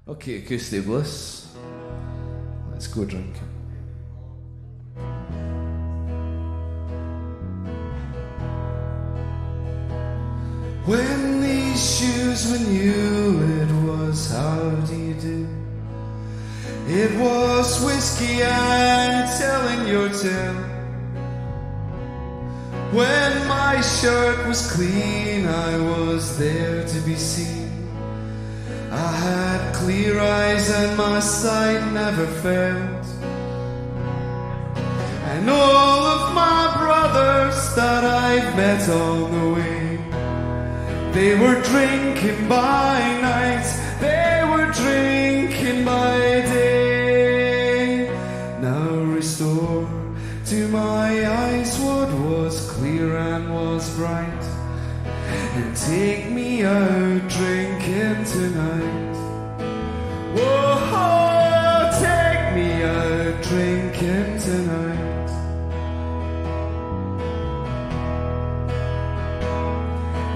Okay, Acoustic Bliss. Let's go drinking. When these shoes were new, it was how do you do? It was whiskey and telling your tale. When my shirt was clean, I was there to be seen. I had clear eyes and my sight never failed. And all of my brothers that I've met on the way, they were drinking by night, they were drinking by day. Now restore to my eyes what was clear and was bright, and take me out drinking tonight. Whoa, take me out drinking tonight.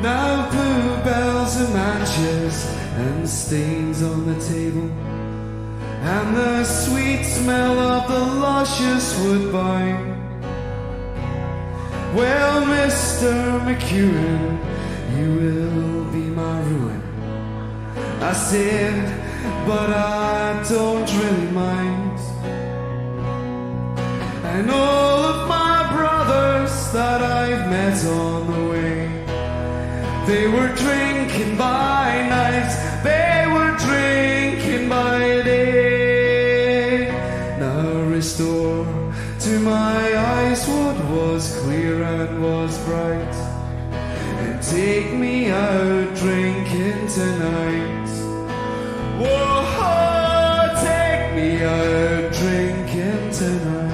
Now bluebells and matches and stains on the table, and the sweet smell of the luscious woodbine. Well, Mr. McEwen, you will be my ruin, I said, but I don't really mind. And all of my brothers that I've met on the way, they were drinking by night, they were drinking by day. Now restore to my eyes what was clear and was bright, and take me out drinking tonight. Whoa, take me out drinking tonight.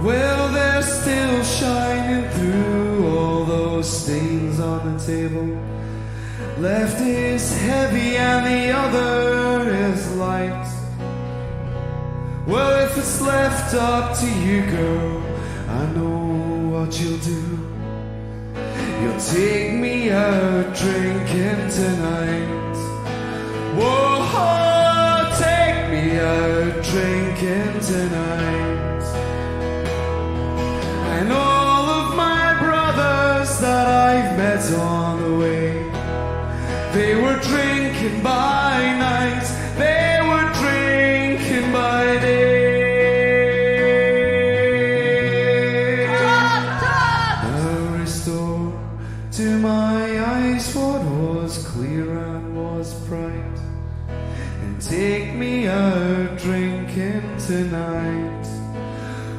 Well, they're still shining through all those stains on the table. Left is heavy and the other is light. Well, if it's left up to you, girl, I know what you'll do. You'll take me out drinking tonight. Whoa, take me out drinking tonight. And all of my brothers that I've met on the way, they were drinking by night, they were drinking by day. Now restore to my eyes what was clear and was bright, and take me out drinking tonight.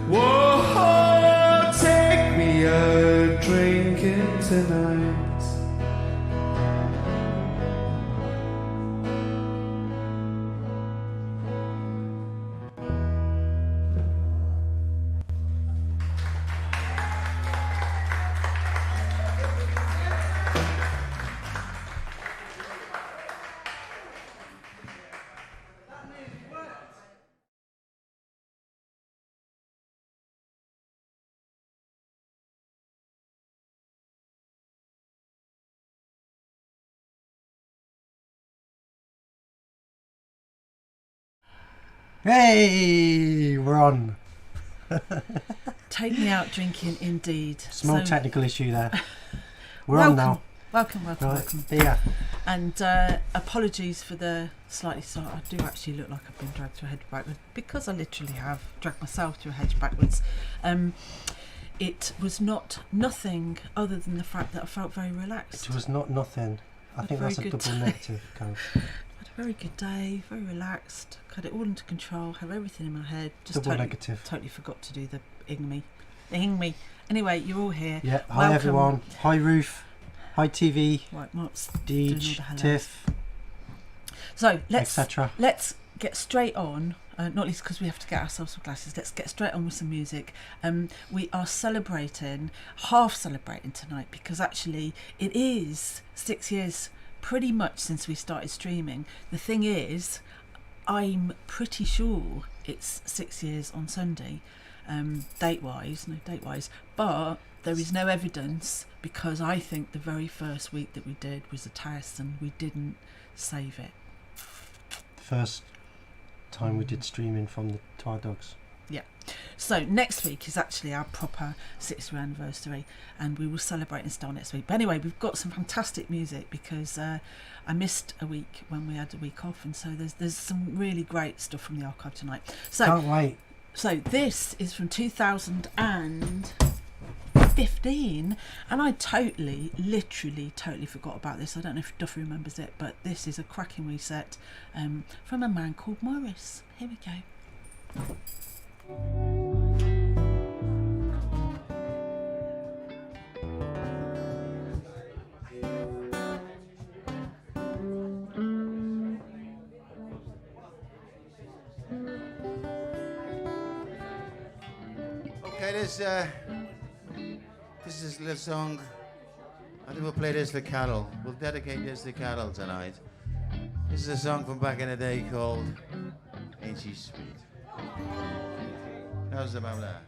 Whoa, take me out drinking tonight. Hey, we're on. Take me out drinking, indeed. Small technical issue there. We're on now. Welcome. Right, yeah. And apologies for the slightly I do actually look like I've been dragged through a hedge backwards, because I literally have dragged myself through a hedge backwards. It was nothing other than the fact that I felt very relaxed. It was not nothing. I think that's a double negative. Kind of. Had a very good day, very relaxed, had it all under control, had everything in my head. Just double negative. Totally forgot to do the ing me. Anyway, you're all here. Yeah, hi everyone. Hi Ruth. Hi TV. Right, Mark's Deej, Tiff. So etc. let's get straight on. Not least because we have to get ourselves some glasses. Let's get straight on with some music. We are half celebrating tonight, because actually it is 6 years pretty much since we started streaming. The thing is, I'm pretty sure it's 6 years on Sunday, date-wise, but there is no evidence, because I think the very first week that we did was a test and we didn't save it. First time we did streaming from the Twilight Dogs. Yeah. So next week is actually our proper 6th-year anniversary, and we will celebrate in style next week. But anyway, we've got some fantastic music, because I missed a week when we had a week off, and so there's some really great stuff from the archive tonight. So Can't wait. So this is from 2015, and I literally forgot about this. I don't know if Duffy remembers it, but this is a cracking reset from a man called Morris. Here we go. Okay, this is a little song. I think we'll play this to Carol. We'll dedicate this to Carol tonight. This is a song from back in the day called Ain't She Sweet. How's about that?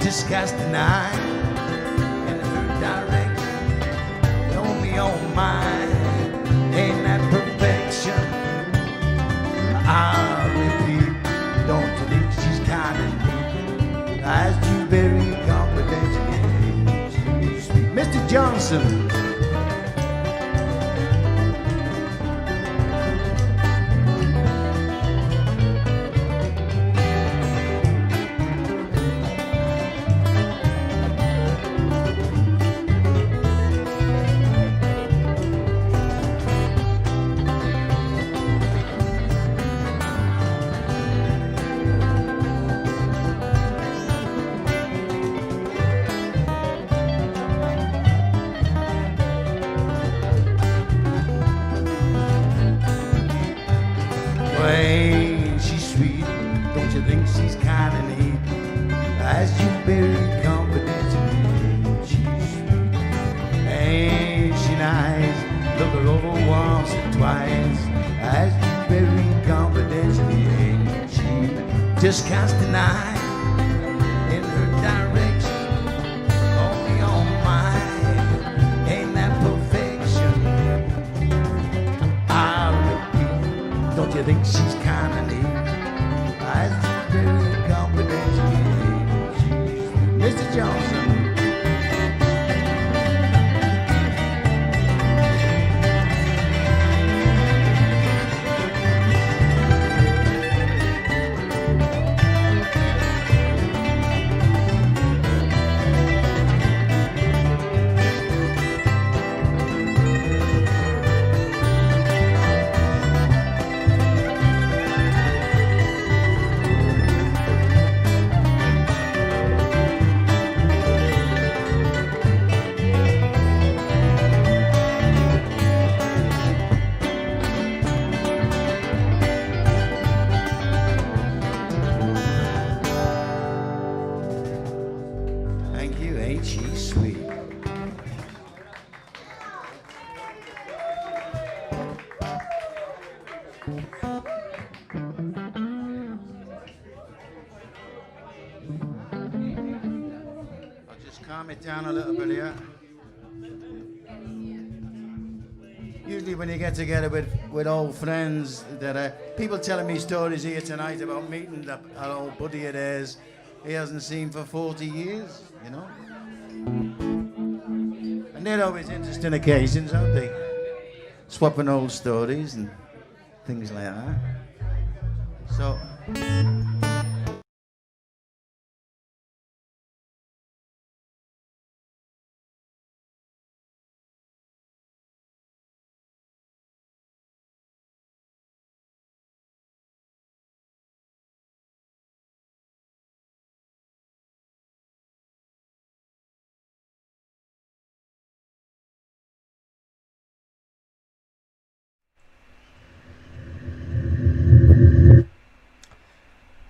Just cast an eye in her direction. Only on mine, ain't that perfection? I'll repeat, don't you think she's kinda neat? Eyes very confidential. Mr. Johnson. Calm it down a little bit here. usually when you get together with old friends, that people telling me stories here tonight about meeting that old buddy of theirs he hasn't seen for 40 years, you know. And they're always interesting occasions, aren't they? Swapping old stories and things like that. So.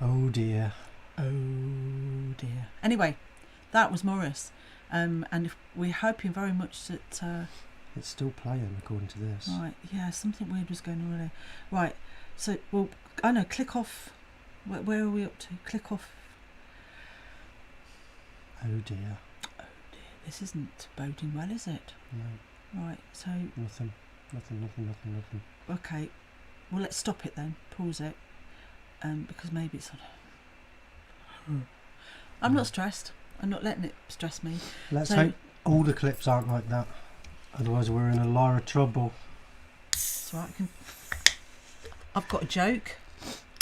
Oh dear. Oh dear. Anyway, that was Morris, and we're hoping very much that. It's still playing according to this. Right, yeah, something weird was going on there. Right, so, well, I know, click off. Where are we up to? Click off. Oh dear. Oh dear, this isn't boding well, is it? No. Right, so. Nothing. Okay, well, let's stop it then. Pause it. Because maybe it's on. I'm not stressed. I'm not letting it stress me. Let's hope all the clips aren't like that. Otherwise we're in a lot of trouble. So I've got a joke.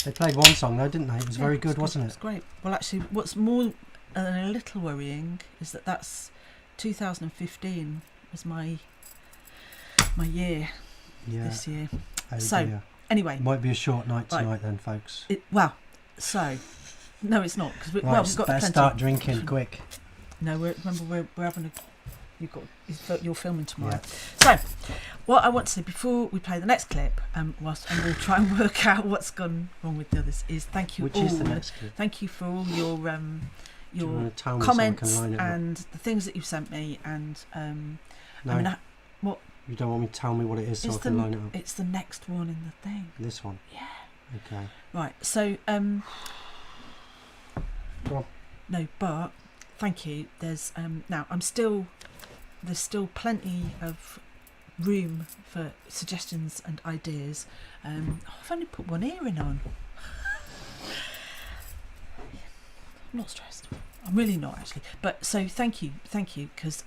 They played one song though, didn't they? It was very good, wasn't it? It was great. Well, actually, what's more than a little worrying is that's 2015 was my year this year. Oh so dear. Anyway, Might be a short night tonight then, folks. No, it's not because we've got better plenty. Start drinking quick. No, we're having you're filming tomorrow. Yeah. So, what I want to say before we play the next clip, and we'll try and work out what's gone wrong with the others, is thank you all. Which is the next clip? Thank you for all your comments and the things that you've sent me, and no. what. You don't want me to tell me what it is so I can line it up? It's the next one in the thing. This one? Yeah. Okay. Right, so, Go on. No, but, thank you. There's, now, there's still plenty of room for suggestions and ideas. I've only put one earring on. I'm not stressed. I'm really not, actually. But, so, thank you, because,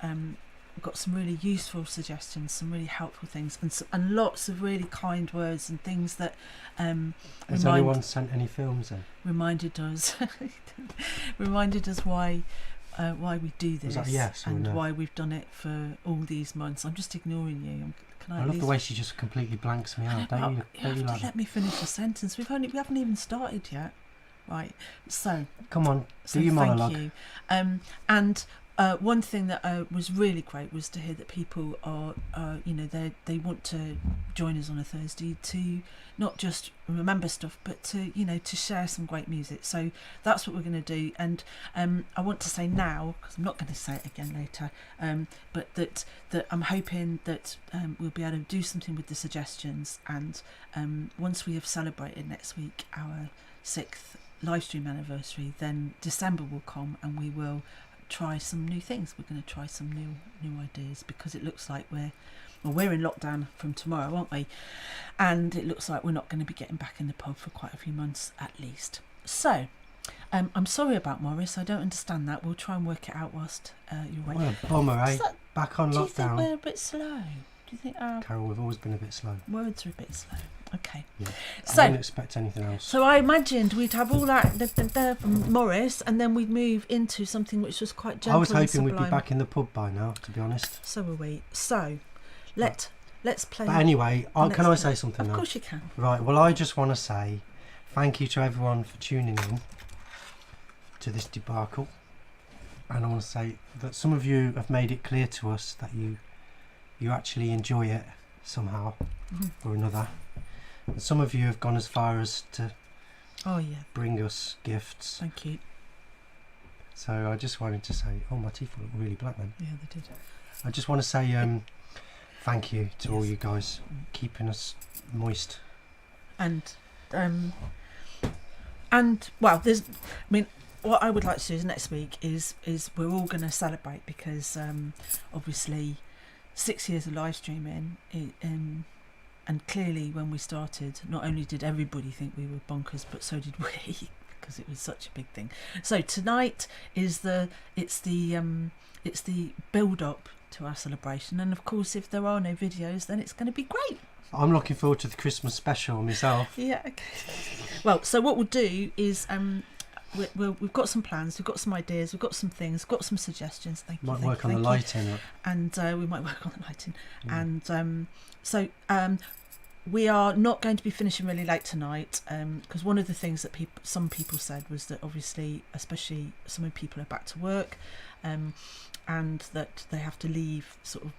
I've got some really useful suggestions, some really helpful things, and lots of really kind words and things that has anyone sent any films in? Reminded us why we do this. Was that yes and no? Why we've done it for all these months. I'm just ignoring you. I love the way she just completely blanks me out. Don't you? You have to let me finish the sentence. We haven't even started yet. Right. So come on, do your monologue. Thank you. And one thing that was really great was to hear that people are, they want to join us on a Thursday to not just remember stuff, but to share some great music. So that's what we're going to do. And I want to say now, because I'm not going to say it again later, but that I'm hoping that we'll be able to do something with the suggestions. And once we have celebrated next week our 6th live stream anniversary, then December will come and we will try some new things. We're going to try some new ideas, because it looks like we're in lockdown from tomorrow, aren't we? And it looks like we're not going to be getting back in the pub for quite a few months at least. So I'm sorry about Morris. I don't understand that. We'll try and work it out whilst you're waiting. What a bummer, eh? Back on lockdown. Do you think we're a bit slow? Do you think Carol, we've always been a bit slow. Words are a bit slow. Okay. Yeah. So, I didn't expect anything else. So I imagined we'd have all that from Morris, and then we'd move into something which was quite gentle. I was hoping and we'd be back in the pub by now, to be honest. So were we. So let's play. But anyway, can I say something now? Of course you can. Right. Well, I just want to say thank you to everyone for tuning in to this debacle, and I want to say that some of you have made it clear to us that you actually enjoy it somehow or another. And some of you have gone as far as to bring us gifts. Thank you. So I just wanted to say, my teeth look really black then. Yeah, they did. I just want to say thank you to all you guys keeping us moist. And well, what I would like to do next week is we're all going to celebrate, because obviously 6 years of live streaming, and clearly when we started, not only did everybody think we were bonkers, but so did we, because it was such a big thing. So tonight is the build up to our celebration, and of course if there are no videos, then it's going to be great. I'm looking forward to the Christmas special myself. Yeah, okay. Well, so what we'll do is we've got some plans, we've got some ideas, we've got some things, got some suggestions. Thank you. Might work on the lighting. And we might work on the lighting. And so we are not going to be finishing really late tonight, because one of the things that some people said was that obviously, especially some people are back to work, and that they have to leave sort of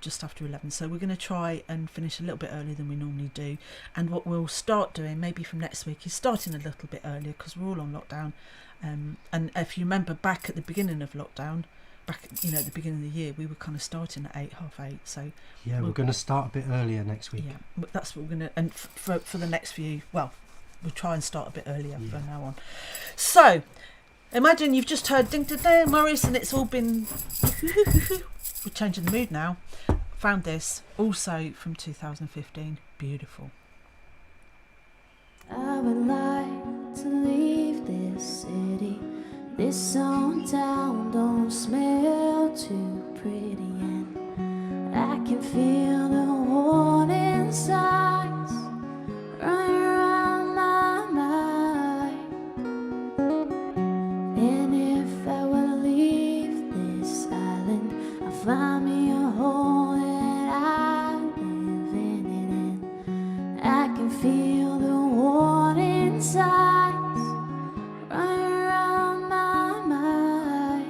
just after 11. So we're going to try and finish a little bit earlier than we normally do. And what we'll start doing, maybe from next week, is starting a little bit earlier, because we're all on lockdown. And if you remember back at the beginning of lockdown, back at the beginning of the year, we were kind of starting at 8, half 8. So yeah, we're going to start a bit earlier next week. Yeah, that's what we're going to. And for the next few, well, we'll try and start a bit earlier from now on. So imagine you've just heard ding ding ding Morris, and it's all been. We're changing the mood now. Found this also from 2015. Beautiful. I would like to leave this city. This old town don't smell too pretty, and I can feel the warning signs running around my mind. And if I were to leave this island, I'll find me a hole that I live in it, and I can feel the warning signs running around my mind.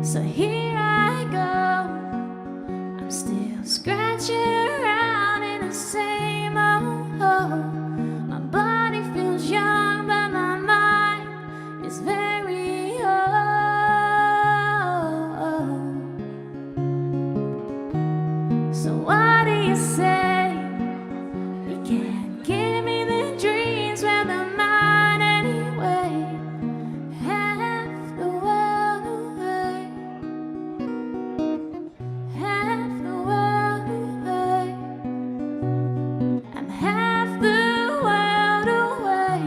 So here I go, I'm still scratching around in the same old hole. My body feels young, but my mind is very old. So what do you say? You can't give me the dreams when they're mine anyway. Half the world away, half the world away. I'm half the world away.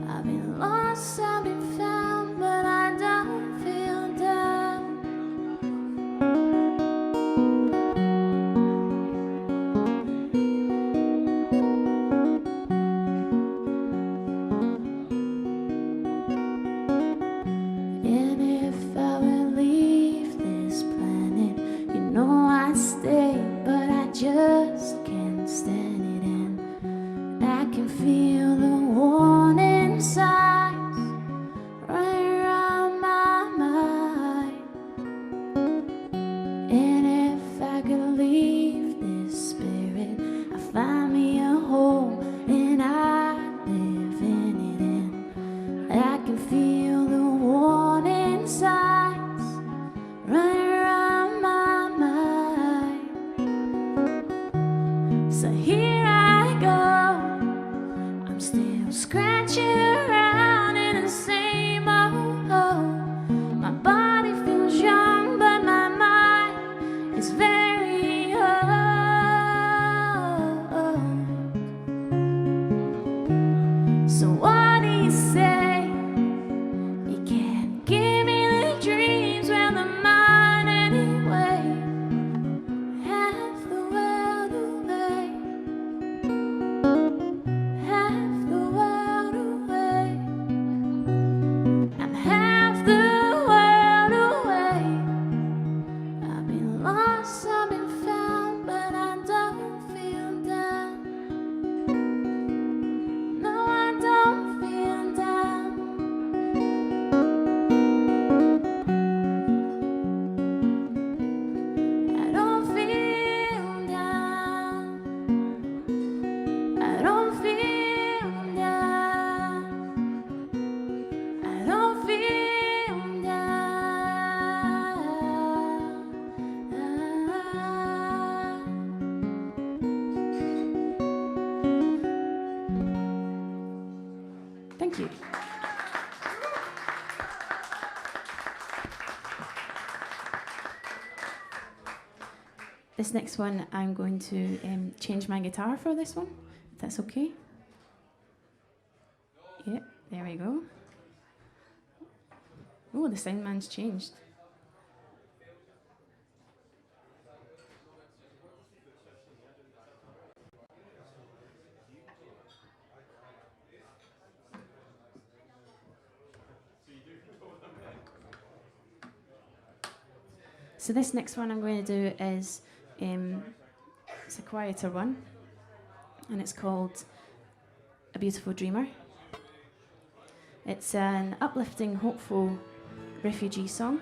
I've been lost, I've been found, but I don't feel down. And if I would leave this planet, you know I'd stay, but I just can't stand it. And I can feel the warning signs running around my mind. And if I could leave this spirit, I'd find me a home and I'd live in it. And I can feel the warning signs running around my mind. So here I go, I'm still scratching around in the same old hole. My body feels young, but my mind is very old. So what do you say? You can't give me the dreams when they're mine anyway. Half the world away, half the world away. I'm half the world away. I've been lost, I've been found, but I don't feel down. No, I don't feel down. I don't feel down. I don't feel down. I don't feel down. Thank you. This next one, I'm going to change my guitar for this one, if that's okay. Yep, there we go. Oh, the sound man's changed. So this next one I'm going to do is, it's a quieter one, and it's called A Beautiful Dreamer. It's an uplifting, hopeful refugee song,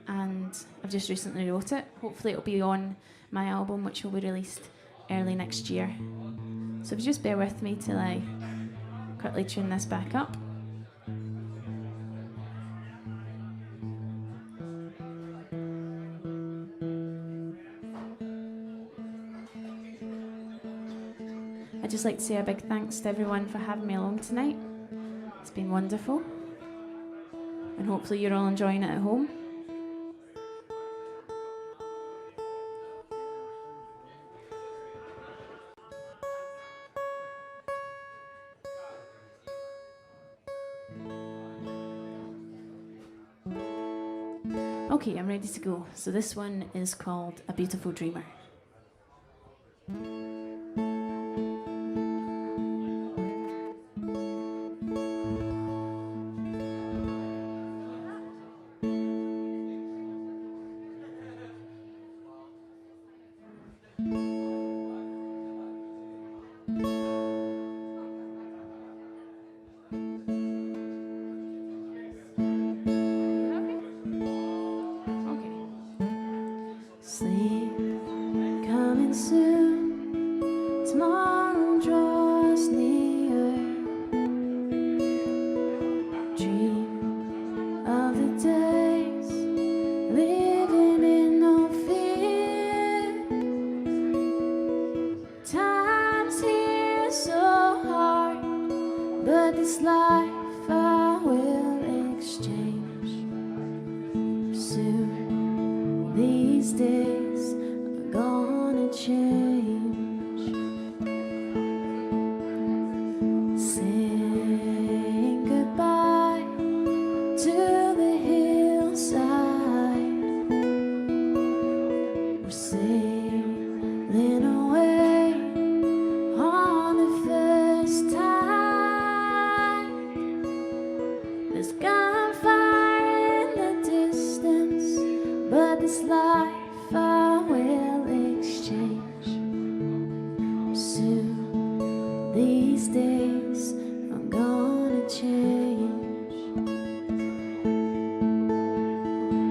and I've just recently wrote it. Hopefully it'll be on my album, which will be released early next year. So if you just bear with me till I quickly tune this back up. I'd just like to say a big thanks to everyone for having me along tonight. It's been wonderful, and hopefully you're all enjoying it at home. Okay, I'm ready to go. So this one is called A Beautiful Dreamer. Sleep coming soon, tomorrow draws near. Dream of the days, living in no fear. Times here so hard, but this life I will exchange soon. These days are gonna change. Saying goodbye to the hillside. We're sailing away on the first tide. There's gunfire in the distance, but this life I will exchange soon. These days I'm gonna change.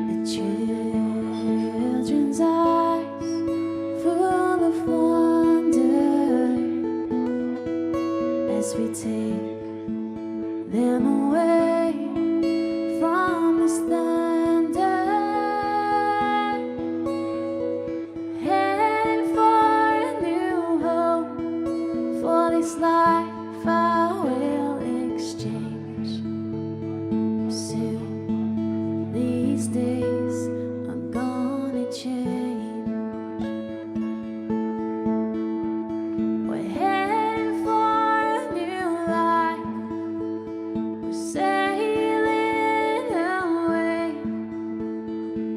The children's eyes full of wonder as we take them away from this thunder. Heading for a new home, for this life I will exchange soon. These days I'm gonna change. We're heading for a new life. We're sailing away.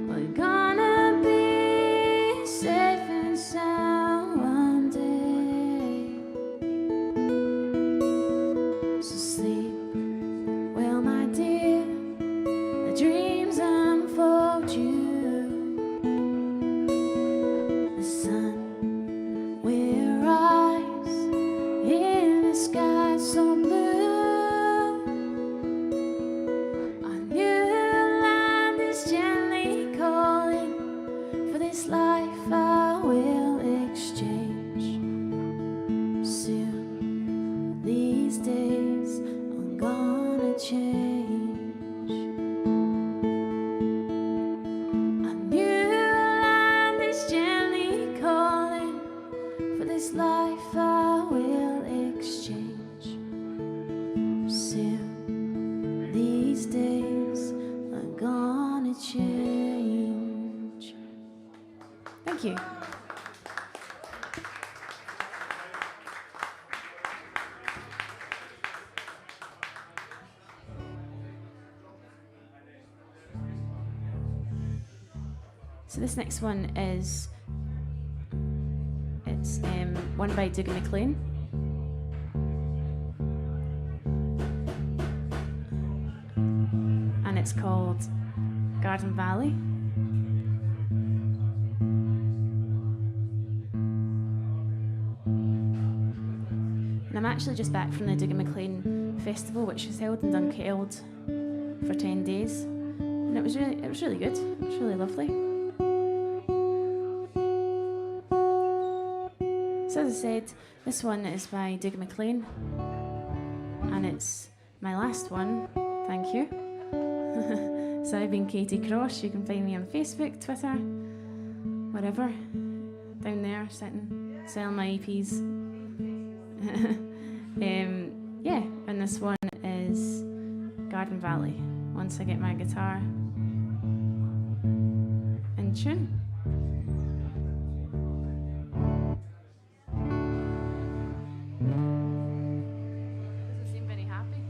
We're gonna be safe and sound one day. So sleep well, my dear. The dreams unfold you. The sun will rise in a sky so blue. Our new land is gently calling. For this life I will exchange soon. These days I'm gonna change. A new land is gently calling. For this life I will exchange soon. These days I'm gonna change. Thank you. So this next one is, it's one by Dougie MacLean. And it's called Garden Valley. And I'm actually just back from the Dougie MacLean festival, which was held in Dunkeld for 10 days. And it was really good. It was really lovely. So as I said, this one is by Dougie MacLean, and it's my last one. Thank you. So I've been Katie Cross. You can find me on Facebook, Twitter, whatever. Down there, sitting, selling my EPs. Yeah, and this one is Garden Valley. Once I get my guitar in tune. Doesn't seem very happy.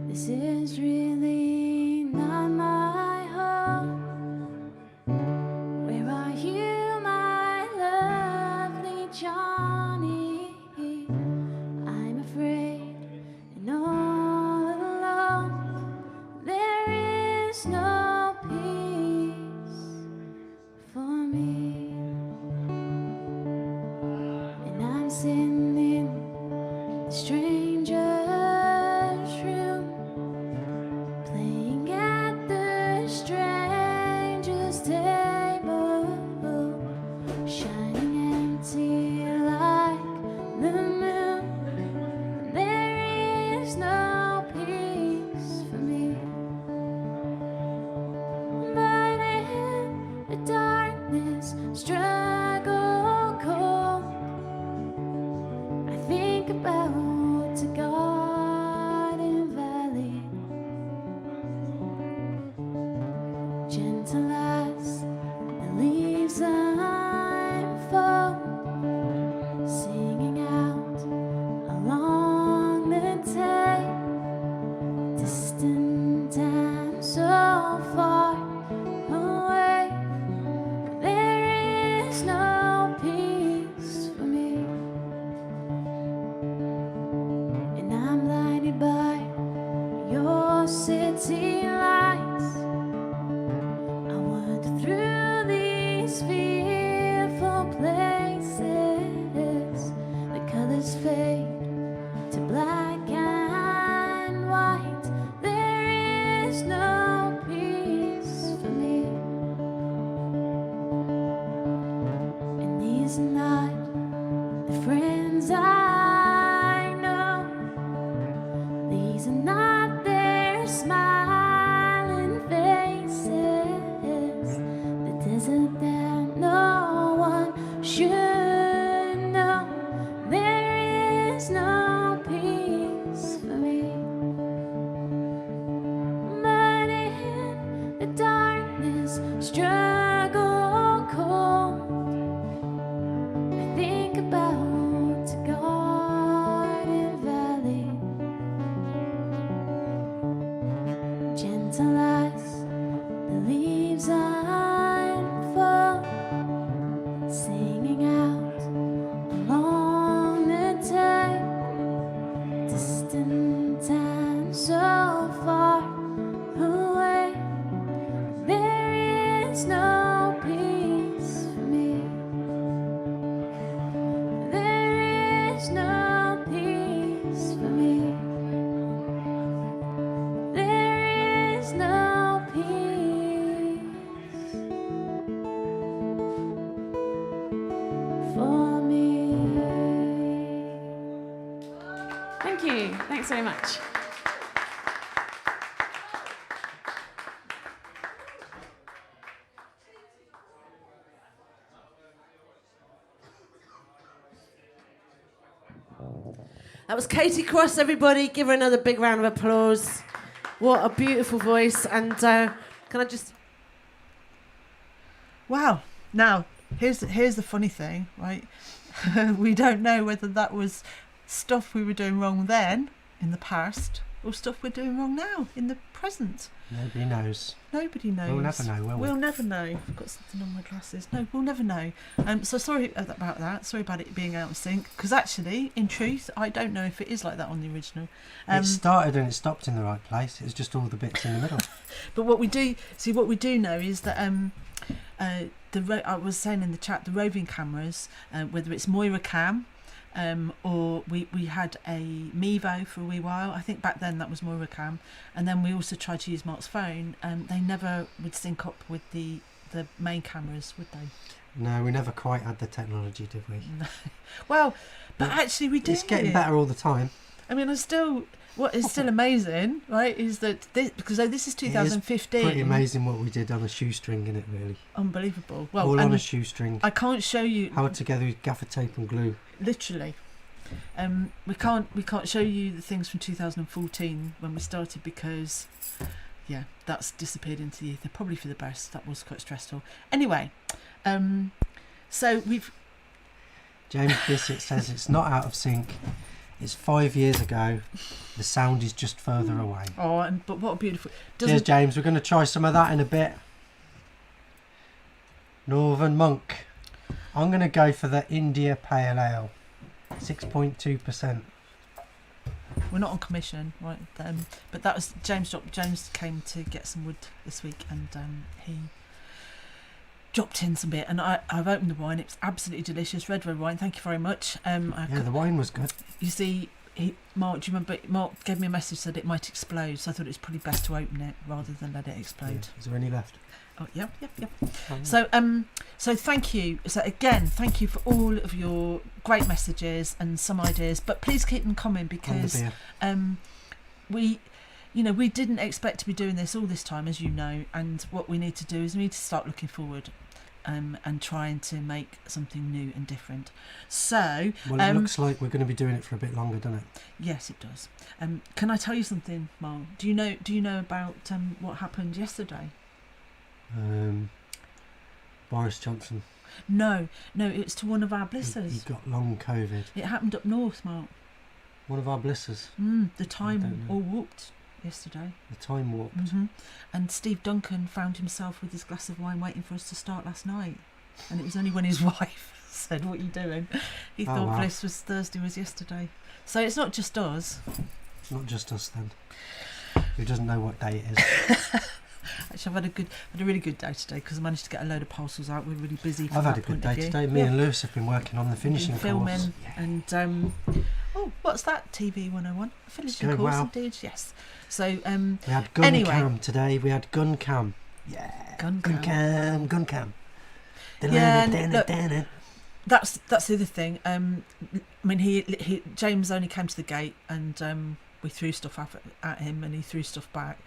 This is really not my home. Where are you, my lovely Johnny? I'm afraid and all alone. There is no peace for me. And I'm sitting in the stranger's room, playing at the stranger's table, shining empty like the moon. There is no peace for me. But in the darkness, struggle cold, I think about the Garden Valley, gentle as the leaves unfold, singing out along the tape, distant and so far away. There is no peace for me. And I'm blinded by your city lights. I wander through these fearful places. The colors fade to black and white. There is no peace for me. And these are not the friends I know. These are not their smiling faces. The desert that no one should know. There is no peace for me. But in the darkness, struggle cold, I think about the Garden Valley, gentle as the leaves unfold, singing out along the tape, distant and so far away. There is no peace for me. There is no peace for me. There is no peace for me. Thank you. Thanks very much. That was Katie Cross, everybody. Give her another big round of applause. What a beautiful voice. And can I just... Wow. Now, here's the funny thing, right? We don't know whether that was stuff we were doing wrong then, in the past, or stuff we're doing wrong now, in the present. Nobody knows. Nobody knows. We'll never know, will we? We'll never know. I've got something on my glasses. No, we'll never know. So sorry about that. Sorry about it being out of sync. Because actually, in truth, I don't know if it is like that on the original. It started and it stopped in the right place. It was just all the bits in the middle. But what we do know is that I was saying in the chat, the roving cameras, whether it's Moira Cam, or we had a Mevo for a wee while. I think back then that was Moira Cam, and then we also tried to use Mark's phone, and they never would sync up with the main cameras, would they? No, we never quite had the technology, did we? No. Well, but actually we did. It's getting better all the time. I mean, what is still amazing, right, is that because this is 2015. Pretty amazing what we did on a shoestring in it, really. Unbelievable. Well, all on a shoestring. I can't show you. Held together with gaffer tape and glue. Literally. We can't show you the things from 2014 when we started because, yeah, that's disappeared into the ether. Probably for the best. That was quite stressful. Anyway, so we've. James Bissett says it's not out of sync. It's 5 years ago. The sound is just further away. Oh, but what a beautiful. Cheers, James. We're going to try some of that in a bit. Northern Monk. I'm going to go for the India Pale Ale. 6.2%. We're not on commission, right? But that was James came to get some wood this week, and he dropped in some bit, and I've opened the wine. It's absolutely delicious, red wine. Thank you very much. The wine was good. You see, Mark, do you remember? Mark gave me a message said it might explode, so I thought it was probably best to open it rather than let it explode. Yeah. Is there any left? Oh, yep. So thank you. So again, thank you for all of your great messages and some ideas, but please keep them coming because we didn't expect to be doing this all this time, as you know, and what we need to do is we need to start looking forward and trying to make something new and different. So it looks like we're going to be doing it for a bit longer, doesn't it? Yes, it does. Can I tell you something, Mark? Do you know about what happened yesterday? Boris Johnson. No, it's to one of our blissers. He got long COVID. It happened up north, Mark. One of our blissers. The time all walked yesterday. The time warped. Mm-hmm. And Steve Duncan found himself with his glass of wine waiting for us to start last night. And it was only when his wife said, "What are you doing?" He thought Bliss was Thursday was yesterday. So it's not just us. It's not just us then. Who doesn't know what day it is? Actually, I've had a really good day today because I managed to get a load of parcels out. We're really busy. I've had a good day today. Me and Lewis have been working on the finishing filming course. And what's that? TV 101 finishing course, indeed. Yes. So we had gun cam today. We had gun cam. Yeah. Gun cam. Yeah. That's the other thing. I mean, James only came to the gate and we threw stuff at him and he threw stuff back.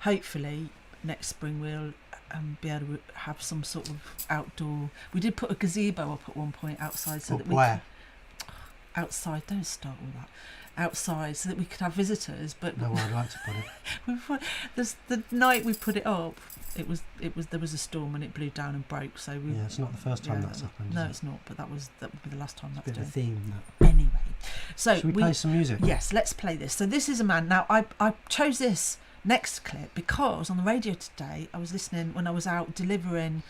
Hopefully next spring we'll be able to have some sort of outdoor. We did put a gazebo up at one point outside so that we where? Outside. Don't start all that. Outside so that we could have visitors. But no, I'd like to put it. The night we put it up, it was there was a storm and it blew down and broke. So it's not the first time that's happened. No, it's not. But that would be the last time that's done. It's a bit of a theme. Anyway, so should we play some music? Yes, let's play this. So this is a man. Now I chose this next clip because on the radio today I was listening when I was out delivering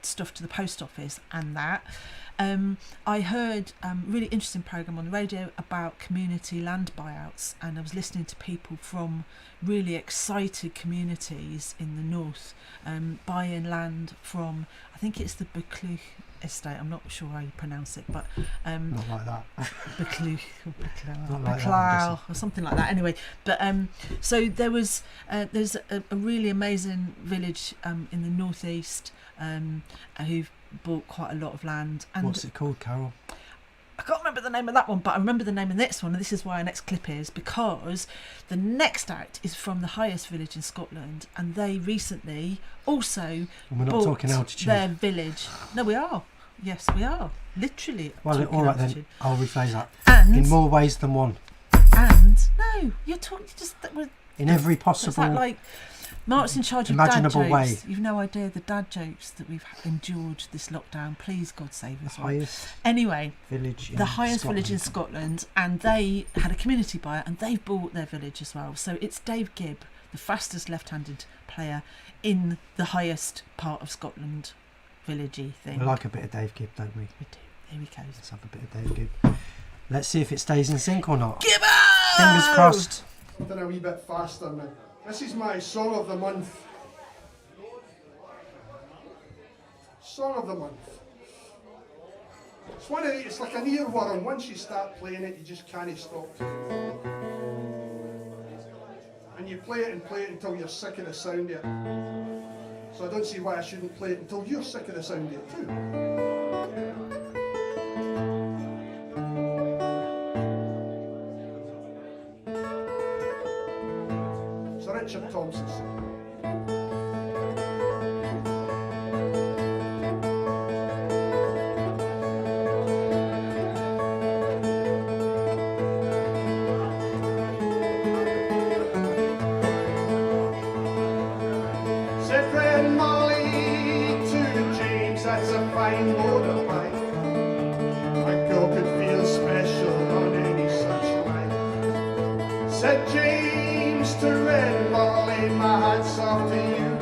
stuff to the post office and that. I heard a really interesting programme on the radio about community land buyouts, and I was listening to people from really excited communities in the north buying land from, I think it's the Buccleuch estate. I'm not sure how you pronounce it, but not like that. Buccleuch or Buccleuch or something like that. Anyway, but so there's a really amazing village in the northeast who've bought quite a lot of land. And what's it called, Carol? I can't remember the name of that one, but I remember the name of the next one, and this is why our next clip is, because the next act is from the highest village in Scotland, and they recently also and we're not bought talking altitude. their village. No, we are. Yes, we are. Literally. Well, talking all right then. attitude. I'll rephrase that. And In more ways than one. and no, you're talking just that with. In every Is possible. that like Mark's in charge of dad imaginable jokes? way. You've no idea the dad jokes that we've endured this lockdown. Please, God save The us all. highest Anyway, village. In the highest Scotland. village in Scotland, and they had a community buyer, and they've bought their village as well. So it's Dave Gibb, the fastest left-handed player in the highest part of Scotland, villagey thing. We like a bit of Dave Gibb, don't we? We do. Here he goes. Let's have a bit of Dave Gibb. Let's see if it stays in sync or not. Gibbo! Fingers crossed. Something a wee bit faster now. This is my song of the month. Song of the month. It's one of the, it's like an earworm. Once you start playing it, you just can't stop. And you play it until you're sick of the sound of it. So I don't see why I shouldn't play it until you're sick of the sound of it too. Sir Richard Thompson. Said Fred Molly to James, that's a fine motorbike. A girl could feel special on any such night. Said James to Red Molly, my hat's off to you.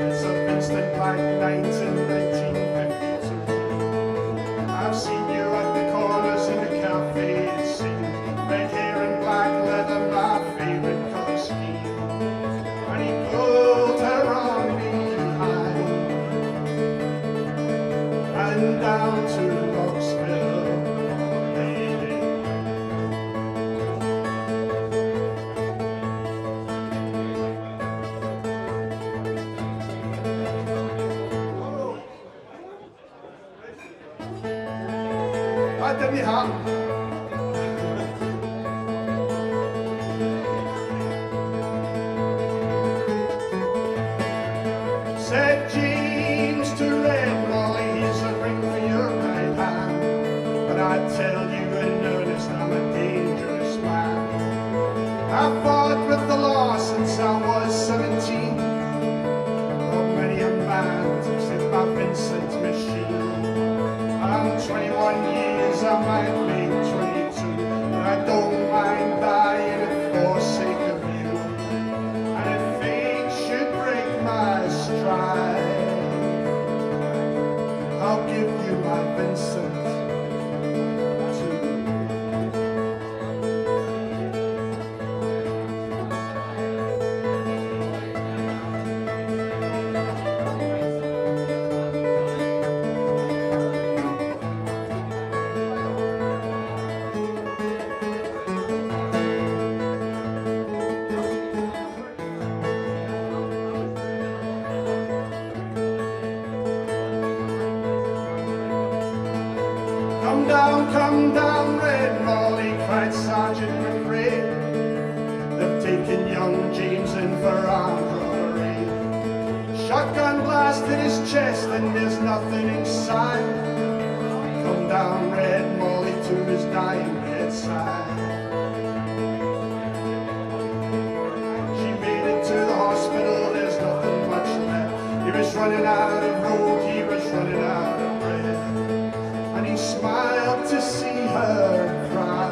It's a Vincent black night in 1952. I've seen you at the corners in the cafe scene. Red hair and black leather, my favorite color scheme. And he pulled her on behind and down to Knoxville, lady. That didn't happen. Said James to Red Molly, here's a ring for your right hand. But I tell you in earnest, I'm a dangerous man. I fought with the law since I was 17. Not many a man takes it my Vincent machine. I'm 21 years, I might make 22. But I don't mind dying for sake of you. And if fate should break my stride, I'll give you my Vincent too. Come down, Red Molly, cried Sergeant McRae. They've taken young James in for armed robbery. Shotgun blast in his chest and there's nothing inside. Come down, Red Molly, to his dying bedside. She made it to the hospital, there's nothing much left. He was running out of road, he was running out of breath. And he smiled to see her cry.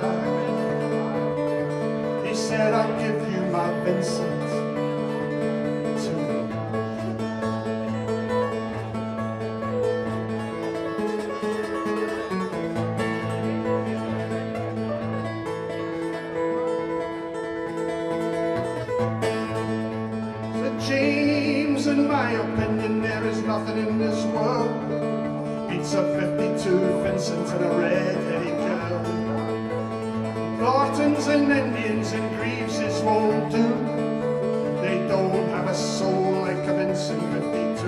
He said, I'll give you my Vincent too. Said James, in my opinion, there is nothing in this world beats a 52 Vincent and a red-headed girl. Thorntons and Indians and Greaveses won't do. They don't have a soul like a Vincent 52.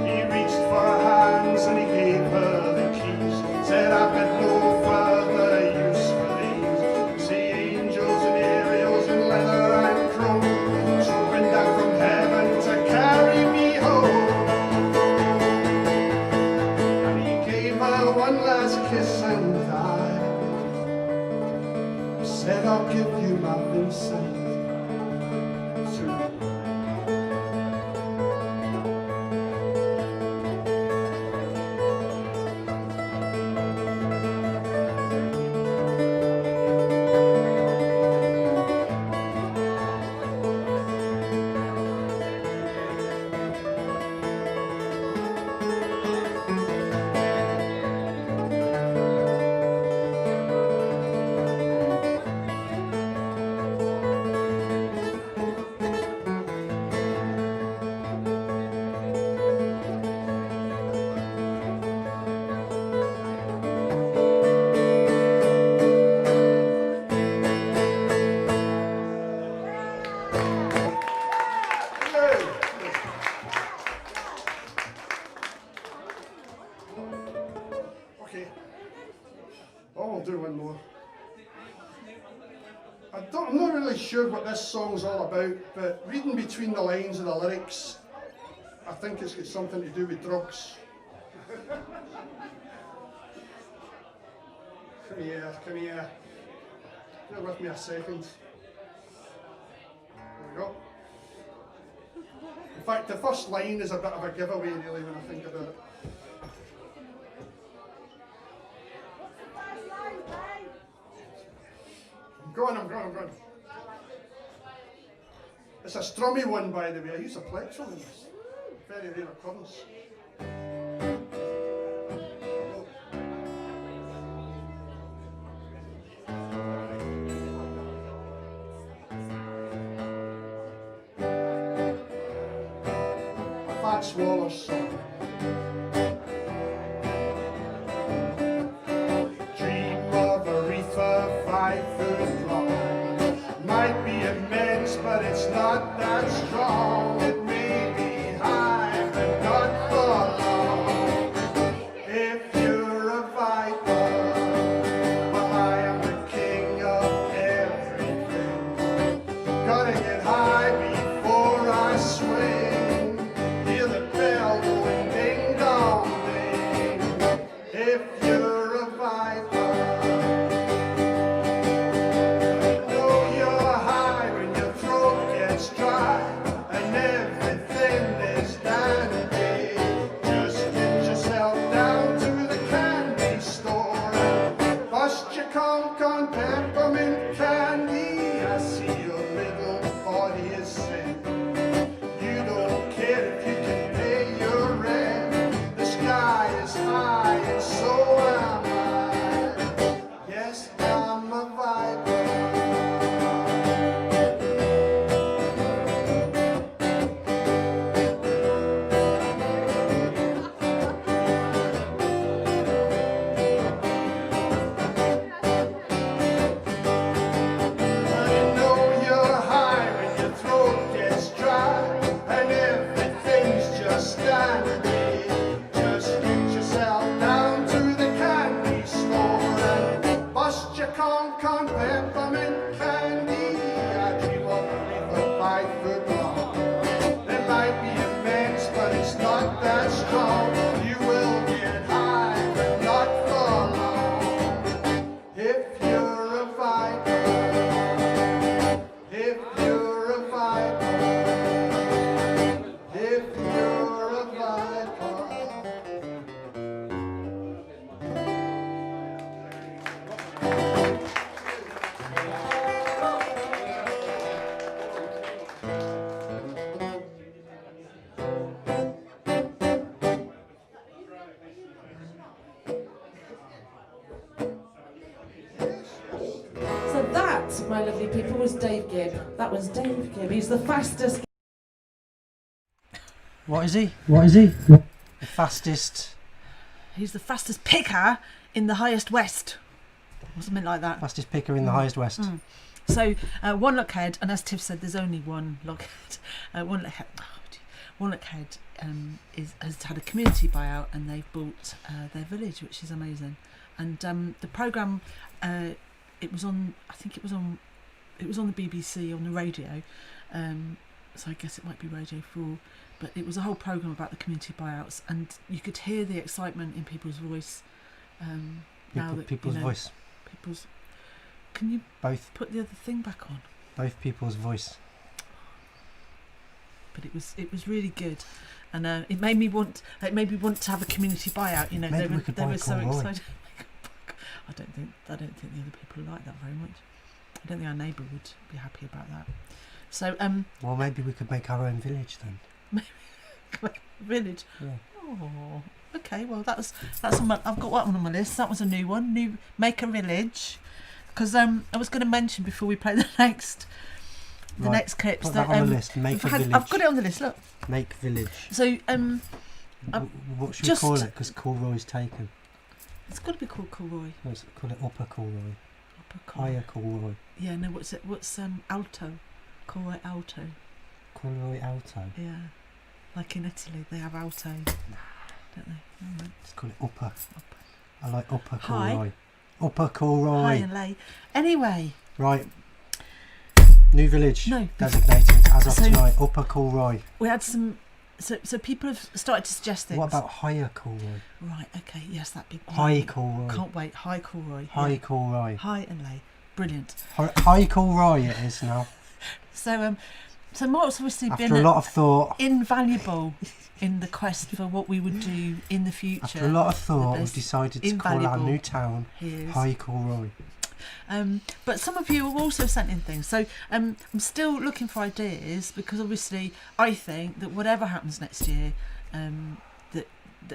He reached for her hands and he gave her the keys. Said, I've got no further use for these. See angels and aerials and leather and chrome, swooping down from heaven to carry me home. inside. Okay. Oh, we'll do one more. I'm not really sure what this song's all about, but reading between the lines of the lyrics, I think it's got something to do with drugs. Come here, come here. Bear with me a second. There we go. In fact, the first line is a bit of a giveaway, really, when I think about it. I'm going. It's a strummy one, by the way. I use a plectrum in this. Very rare occurrence. A Fat Swallows song. Dream of Aretha, 5 foot long. Might be immense, but it's not that strong. It may be high, but not for long. If you're a viper, well, I am the king of everything. Gotta get high before I swing. Hear the bell going ding dong ding. If you're a viper. Peppermint candy, I see your little body is sent. You don't care if you can pay your rent. The sky is high and so am I. Yes, I'm a viper. Peppermint candy, I dream of a 5 foot long. It might be immense, but it's not that strong. You will get high, but not for long. If you're a viper, if you're a viper, if you're a viper. So that, my lovely people, was Dave Gibb. That was Dave Gibb. He's the fastest. What is he? The fastest. He's the fastest picker in the highest west, or something like that. Fastest picker in the highest west. So One Look Ahead, and as Tiff said, there's only one Look Ahead. One Look Ahead has had a community buyout, and they've bought their village, which is amazing. And the programme, it was on. I think it was on the BBC on the radio. So I guess it might be Radio 4. But it was a whole programme about the community buyouts, and you could hear the excitement in people's voice. People's voice. People's. Can you both put the other thing back on? Both people's voice. But it was really good, and it made me want to have a community buyout. You know, Maybe they we could were buy so Cornwall. excited. I don't think the other people like that very much. I don't think our neighbour would be happy about that. So Well, maybe we could make our own village then. village. Yeah. Oh, okay. Well, that's on my, I've got that one on my list. That was a new one. Make a village, because I was going to mention before we play the next clips Put that on the list. Make a village. I've got it on the list. Look. Make village. So What should we call it? Because Coolroy's taken. it's got to be called Coolroy. Let's call it Upper Coolroy. Upper Coolroy. Higher Coolroy. Yeah. No. What's it? What's Alto? Coolroy Alto. Coolroy Alto. Yeah. Like in Italy, they have Alto, don't they? Right. Let's call it Upper. I like Upper High. Coolroy. Upper Coolroy. High and lay. Anyway. Right. New village No. designated as of tonight. Upper Coolroy. We had some. So people have started to suggest things. What about Higher Coolroy? Right. Okay. Yes, that big. High Coolroy. Can't wait. High Coolroy. High Yeah. Coolroy. High and lay. Brilliant. High Coolroy it is now. So Mark's obviously After been a lot of thought. invaluable in the quest for what we would do in the future. After a lot of thought, The we've best decided to call our invaluable new town He is. High Coolroy. But some of you have also sent in things. So I'm still looking for ideas, because obviously I think that whatever happens next year, that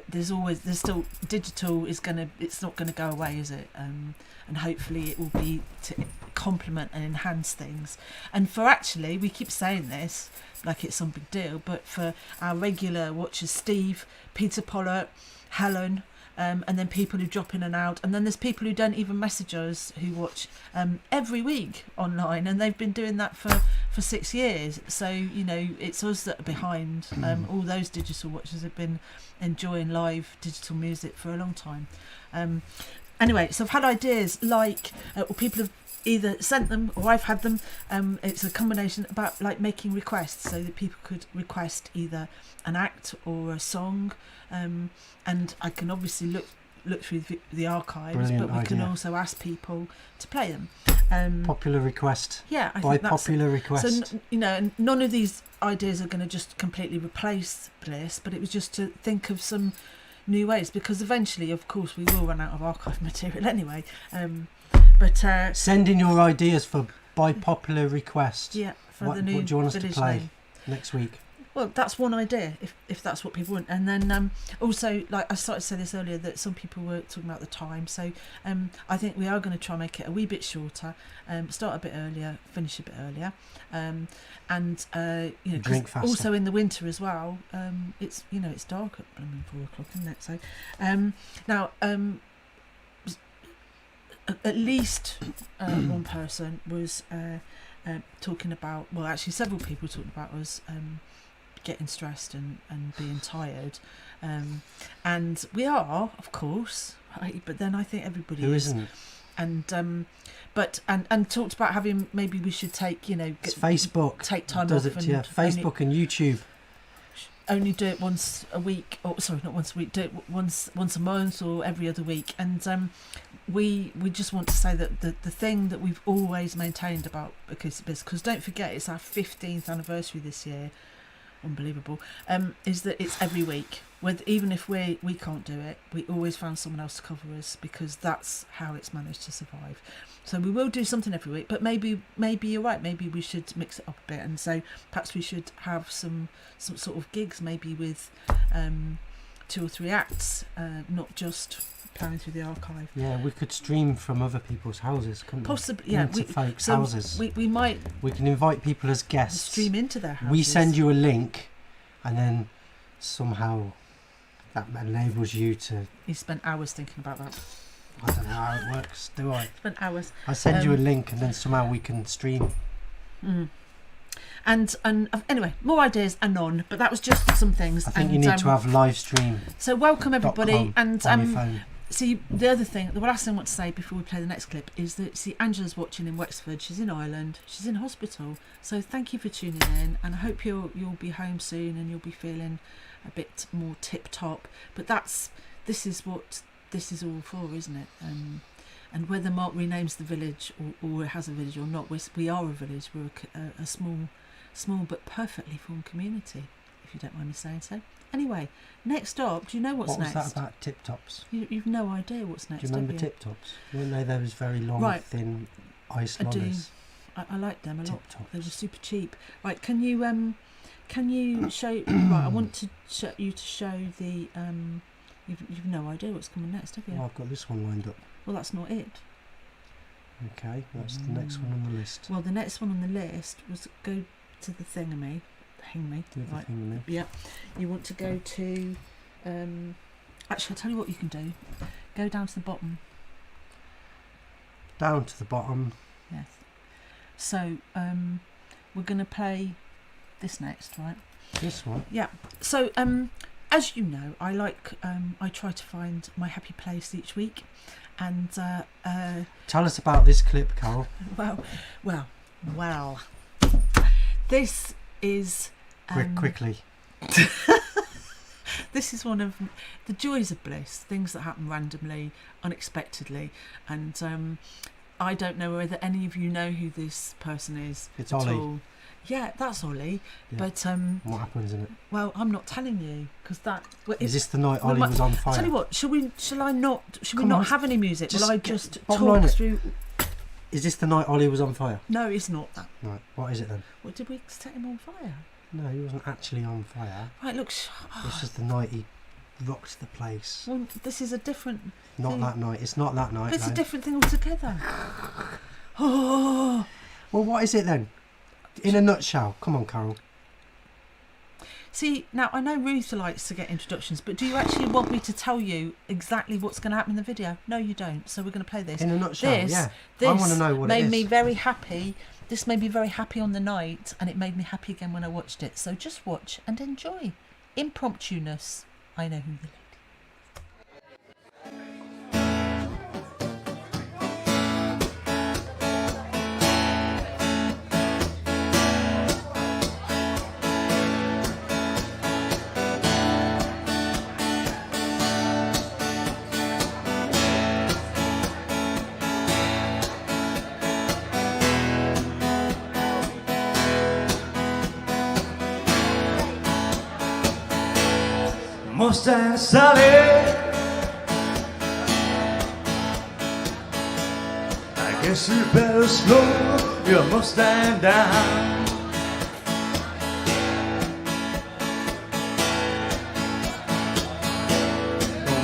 there's still digital it's not gonna go away, is it? And hopefully it will be to complement and enhance things. And for actually, we keep saying this like it's some big deal, but for our regular watchers, Steve, Peter Pollard, Helen, and then people who drop in and out, and then there's people who don't even message us, who watch every week online, and they've been doing that for 6 years. So you know, it's us that are behind. All those digital watchers have been enjoying live digital music for a long time. Anyway, so I've had ideas like, or people have either sent them or I've had them. It's a combination about like making requests, so that people could request either an act or a song, and I can obviously look through the archives. Brilliant but we can idea. also ask people to play them. Popular request. Yeah, I By think that's popular request. so. You know, none of these ideas are going to just completely replace Bliss, but it was just to think of some new ways, because eventually, of course, we will run out of archive material anyway. But Send in your ideas for by popular request. yeah, for What the new do you want us to village play name. next week? Well, that's one idea, if that's what people want. And then also, like I started to say this earlier, that some people were talking about the time. So I think we are going to try and make it a wee bit shorter, start a bit earlier, finish a bit earlier, and you know, 'cause Drink faster. also in the winter as well. It's it's dark at blooming 4 o'clock, isn't it? So now at least one person was talking about. Well, actually, several people talking about us. Getting stressed and being tired, and we are, of course, right? But then I think everybody Who is. isn't? And but talked about having, maybe we should take It's Facebook. take time does off it? and Yeah, Facebook and YouTube. only do it once a week, or sorry, not once a week, do it once a month or every other week. And we just want to say that the thing that we've always maintained about Acoustic Bliss, because don't forget it's our 15th anniversary this year, unbelievable, is that it's every week. Even if we can't do it, we always found someone else to cover us, because that's how it's managed to survive. So we will do something every week, but maybe you're right, maybe we should mix it up a bit, and so perhaps we should have some sort of gigs, maybe with 2 or 3 acts, not just playing through the archive. Yeah, we could stream from other people's houses, couldn't Possibly, we? yeah. Into folks' So houses. we might We can invite people as guests. stream into their houses. We send you a link, and then somehow that enables you to. You spent hours thinking about that. I don't know how it works, do I? Spent hours. I send you a link, and then somehow we can stream. Mm. And anyway, more ideas anon, but that was just some things. I think and, you need to have live stream. So welcome everybody, and on your phone. see, the other thing, the last thing I want to say before we play the next clip is that, see, Angela's watching in Wexford. She's in Ireland. She's in hospital. So thank you for tuning in, and I hope you'll be home soon and you'll be feeling a bit more tip top. But this is what this is all for, isn't it? And whether Mark renames the village or has a village or not, we are a village. We're a small but perfectly formed community, if you don't mind me saying so. Anyway, next up, do you know what's next? What was that about Tip Tops? You've no idea what's next. Do you remember Tip Tops? Weren't they those very long, thin ice lollers? I like them a lot. Tip-tops. They were super cheap. Right, can you show? Right, I want to you to show the. You've no idea what's coming next, have you? Well, I've got this one lined up. Well, that's not it. Okay, that's the next one on the list. Well, the next one on the list was go to the thingy. Right. Yeah. You want to go to. Actually, I'll tell you what you can do. Go down to the bottom. Down to the bottom. Yes. So we're going to play this next, right? This one. Yeah. So as you know, I try to find my happy place each week, and tell us about this clip, Carol. Well. This is quickly. This is one of the joys of bliss, things that happen randomly, unexpectedly, and I don't know whether any of you know who this person is. It's at Ollie. all. Yeah, that's Ollie. Yeah. But what happens in it? Well, I'm not telling you because that. Well, is this the night Ollie was on fire? Tell you what, should we not have any music? Will I just talk through? Is this the night Ollie was on fire? No, it's not that. Right, what is it then? What, did we set him on fire? No, he wasn't actually on fire. Right, look. This is the night he rocked the place. Well, this is a different. Not that night. It's not that night. It's a different thing altogether. Oh. Well, what is it then? In a nutshell. Come on, Carol. See, now I know Ruth likes to get introductions, but do you actually want me to tell you exactly what's going to happen in the video? No, you don't. So we're going to play this. In a nutshell, this I want to know what it is. Made me very happy. This made me very happy on the night, and it made me happy again when I watched it. So just watch and enjoy. Impromptu-ness. I know who the lady. Mustang Sally, I guess you better slow your Mustang down.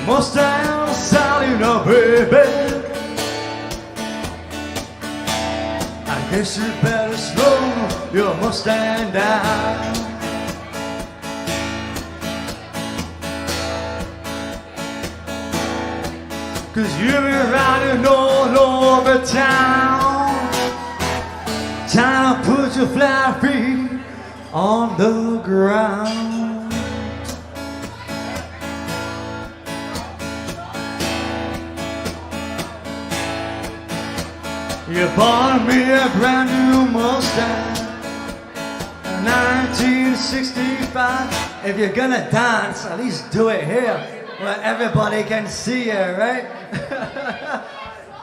Mustang Sally, no baby, I guess you better slow your Mustang down. Cause you've been riding all over town, trying to put your flat feet on the ground. You bought me a brand new Mustang, 1965. If you're gonna dance, at least do it here where everybody can see you, right?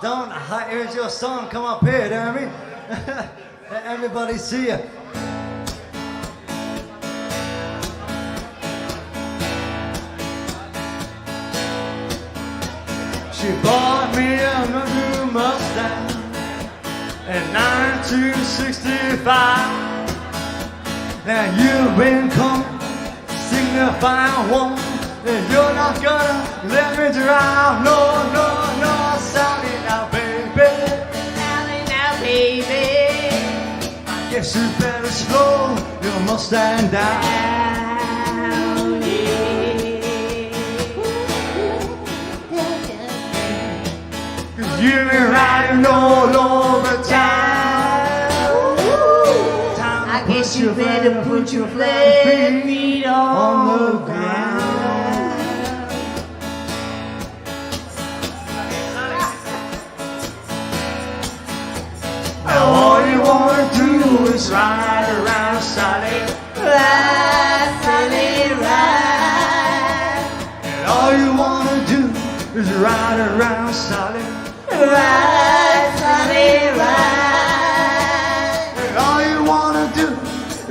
Don't hide. Here's your song. Come up here, Jeremy. Let everybody see you. She bought me a new Mustang in 1965. Now you've been come signifying one. And you're not gonna let me drive, no, no, no, Sally now, baby. Sally now, baby. I guess you better slow your Mustang down. Cause you've been riding all over town. I guess you better put your flat feet on the ground. All you wanna do is ride around, Sally. Ride, Sally, ride. And all you wanna do is ride around, Sally. Ride, Sally, ride. And all you wanna do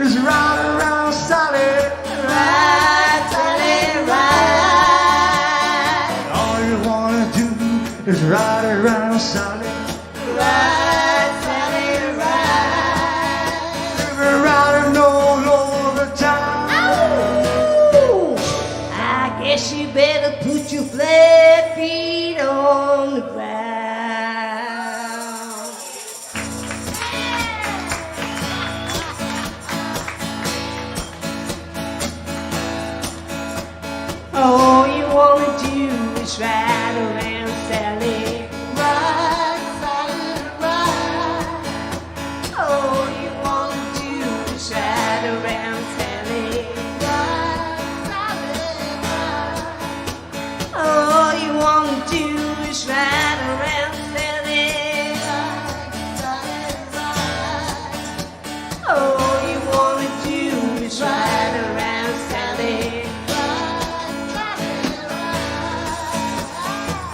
is ride around Sally. Ride, Sally, ride. And all you wanna do is ride around Sally. Ride, Sally, ride. Every rider knows all the time. I guess you better put your flat feet on the ground. All you wanna do is ride around Sally. Ride, Sally, ride. All you wanna do is ride around Sally. Ride, Sally, ride. All you wanna do is ride around Sally. Ride, Sally, ride. All you wanna do is ride around Sally.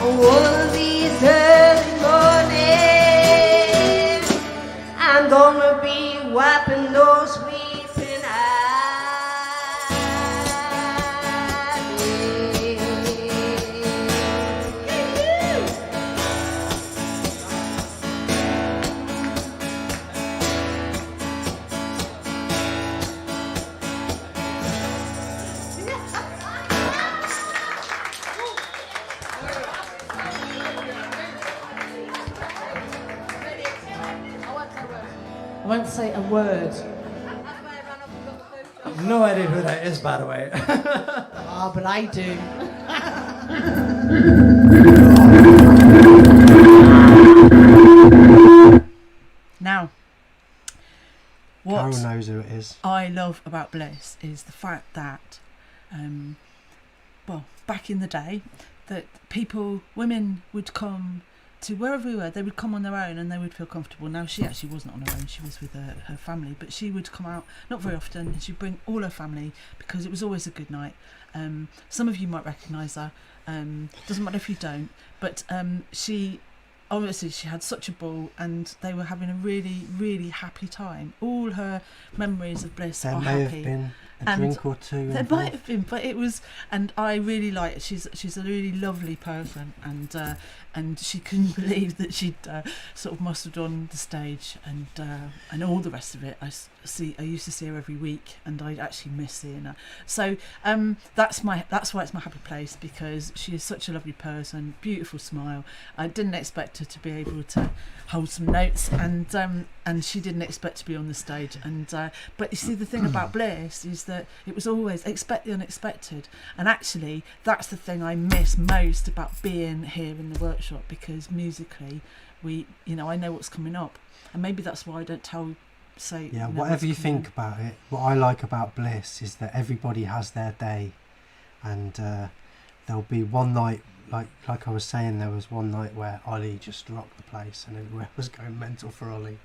One of these early mornings, I'm gonna be wiping those weeping eyes. I won't say a word. No idea who that is, by the way. Ah, but I do. Now, what Carol knows who it is. I love about Bliss is the fact that, well, back in the day, that women would come to wherever we were, they would come on their own and they would feel comfortable. Now, she actually wasn't on her own, she was with her family, but she would come out, not very often, and she'd bring all her family because it was always a good night. Some of you might recognise her, doesn't matter if you don't, but she had such a ball and they were having a really, really happy time. All her memories of Bliss There are may happy. have been a And drink or two There involved. might have been, but it was, and I really like it. She's a really lovely person, and she couldn't believe that she'd sort of mustered on the stage and all the rest of it. I used to see her every week, and I actually miss seeing her. So that's why it's my happy place, because she is such a lovely person, beautiful smile. I didn't expect her to be able to hold some notes, and she didn't expect to be on the stage. But you see, the thing about Bliss is that it was always expect the unexpected, and actually that's the thing I miss most about being here in the workshop, because musically I know what's coming up, and maybe that's why I don't say Whatever you think about it, what I like about Bliss is that everybody has their day, and there'll be one night, like I was saying, there was one night where Ollie just rocked the place and everywhere was going mental for Ollie,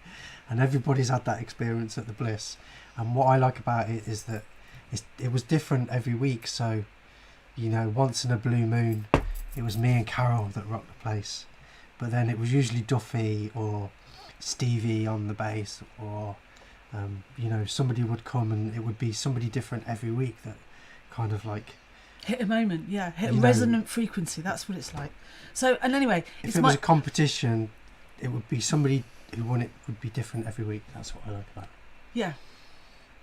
and everybody's had that experience at the Bliss. And what I like about it is that it was different every week. So, once in a blue moon, it was me and Carol that rocked the place, but then it was usually Duffy or Stevie on the bass, or somebody would come, and it would be somebody different every week that kind of like hit a moment, hit a resonant frequency. That's what it's like. So, and anyway, if it was a competition, it would be somebody who won it would be different every week. That's what I like about it. Yeah.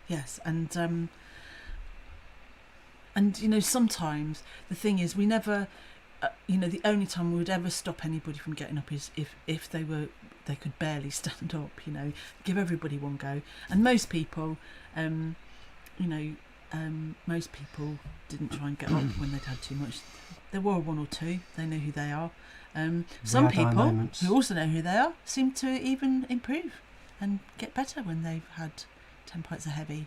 Yes, and sometimes the thing is, we never, the only time we would ever stop anybody from getting up is if they could barely stand up. Give everybody one go, and most people, most people didn't try and get up when they'd had too much. There were one or two. They know who they are. Some had our people moments. who also know who they are seem to even improve and get better when they've had 10 pints of heavy,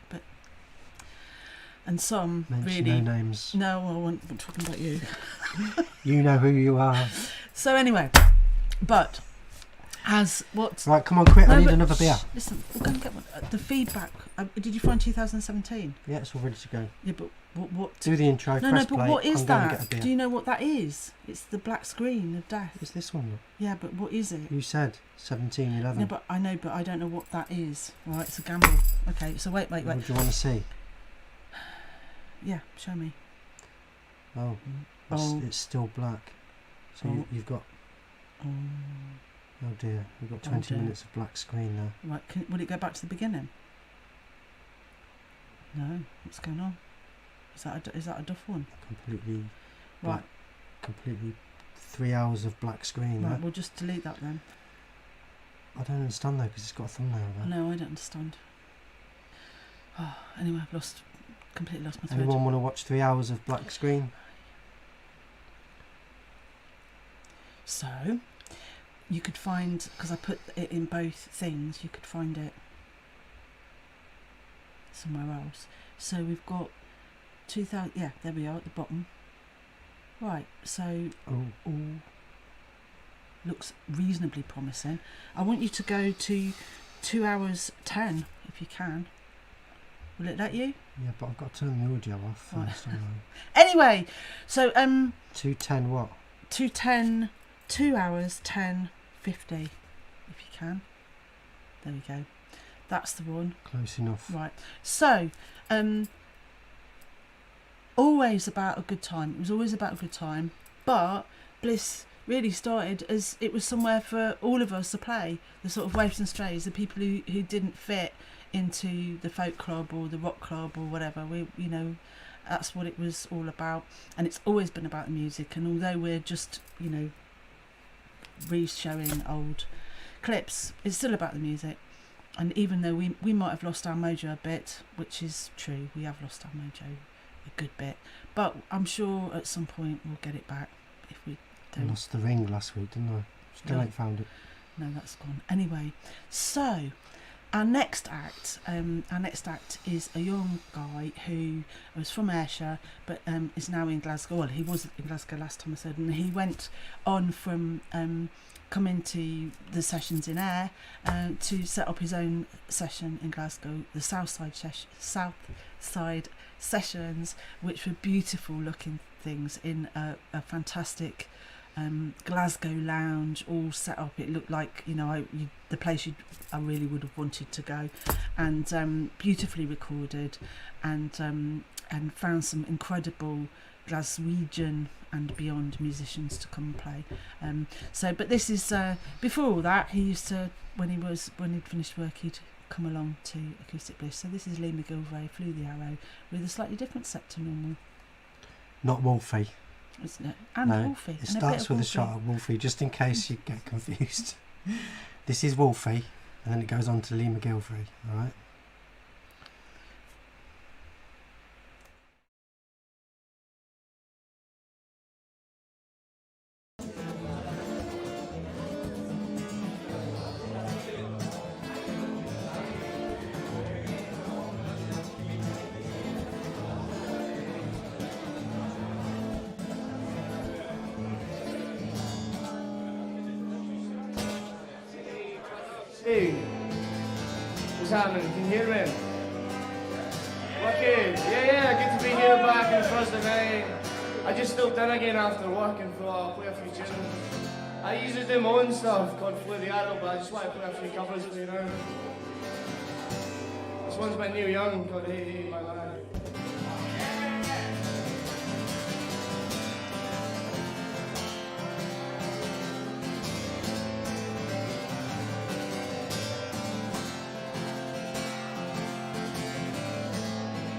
and some Mention really no names. No, I wasn't talking about you. You know who you are. So anyway, but Has what? Right, come on, quick. I No, need but another beer. Listen, we're going to get one. The feedback. Did you find 2017? Yeah, it's all ready to go. Yeah, but what? Do the intro. No, press but play. what is I'm going to that? get a beer. Do you know what that is? It's the black screen of death. It's this one. Look. Yeah, but what is it? You said 1711. No, but I know, but I don't know what that is. Right, it's a gamble. Okay, so wait. What do you want to see? Yeah, show me. Oh, it's still black. So Oh. you've got. Oh, Oh dear, we've got Oh 20 dear. minutes of black screen now. right. Will it go back to the beginning? No. What's going on? Is that a duff one? Completely. Right. Black, completely. 3 hours of black screen. Right. There. We'll just delete that then. I don't understand though because it's got a thumbnail there. No, I don't understand. Oh, anyway, I've completely lost my thread. Anyone want to watch 3 hours of black screen? So, you could find, because I put it in both things, you could find it somewhere else. So we've got 2000, yeah, there we are at the bottom. Right, so Oh. looks reasonably promising. I want you to go to 2 hours 10 if you can. Will it let you? Yeah, but I've got to turn the audio off Right. first. Haven't Anyway, so 2:10 what? 2:10, 2 hours 10:50 if you can. There we go. That's the one. Close enough. Right. So, always about a good time. It was always about a good time. But Bliss really started as it was somewhere for all of us to play. The sort of waifs and strays, the people who didn't fit into the folk club or the rock club or whatever. That's what it was all about. And it's always been about the music. And although we're just, re-showing old clips, it's still about the music. And even though we might have lost our mojo a bit, which is true, we have lost our mojo a good bit, but I'm sure at some point we'll get it back if we I don't. lost the ring last week, didn't I? Still No. ain't found it. No, that's gone. Anyway, so our next act is a young guy who was from Ayrshire, but is now in Glasgow. Well, he was in Glasgow last time I said, and he went on from coming to the sessions in Ayr to set up his own session in Glasgow, the South Side Sessions, which were beautiful looking things in a fantastic Glasgow lounge, all set up. It looked like the place I really would have wanted to go, and beautifully recorded, and found some incredible Glaswegian and beyond musicians to come and play. But this is before all that. He used to, when he'd finished work, he'd come along to Acoustic Bliss. So this is Lee McGilvray, Flew the Arrow, with a slightly different set to normal, Not Wolfie. isn't it? And No, Wolfie. it and starts a bit with of a Wolfie. shot of Wolfie, just in case you get confused. This is Wolfie, and then it goes on to Lee McGilvray. All right. Hey, what's happening? Can you hear me? Wicked. Yeah, good to be here back on Thursday night. I just stopped in again after work and thought I'll play a few tunes. I usually do my own stuff called Flew the Arrow, but I just want to play a few covers for you now. This one's by Neil Young called Hey Hey My Lad.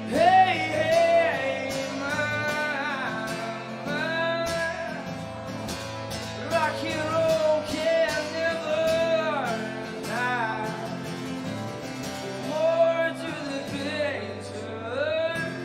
Hey, hey, my, rock and roll can never die. More to the picture.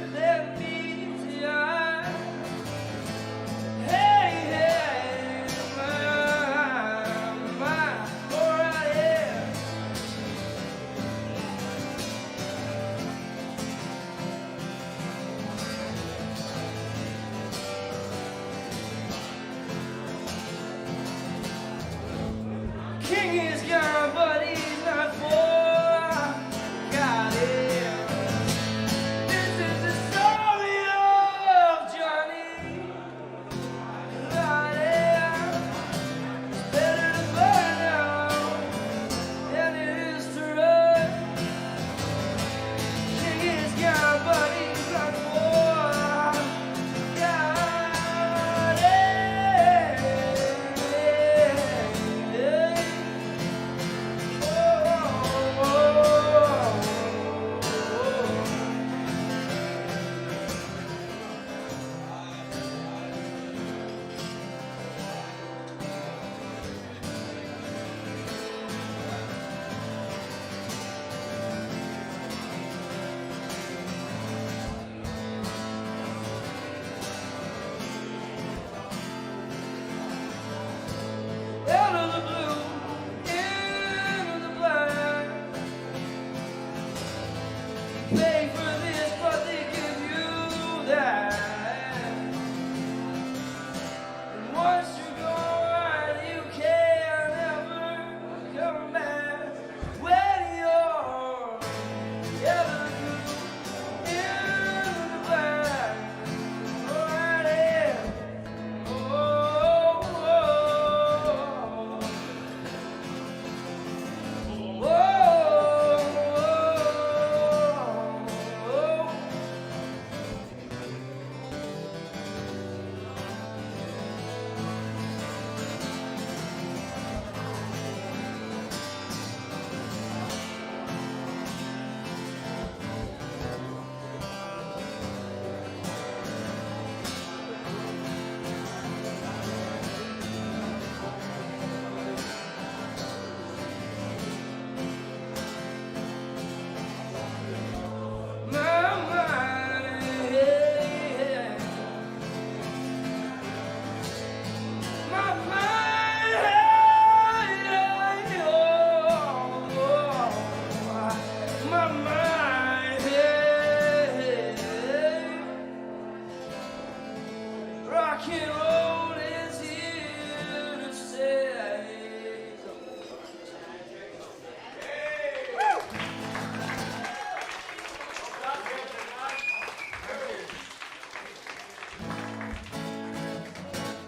rock and roll is here to stay.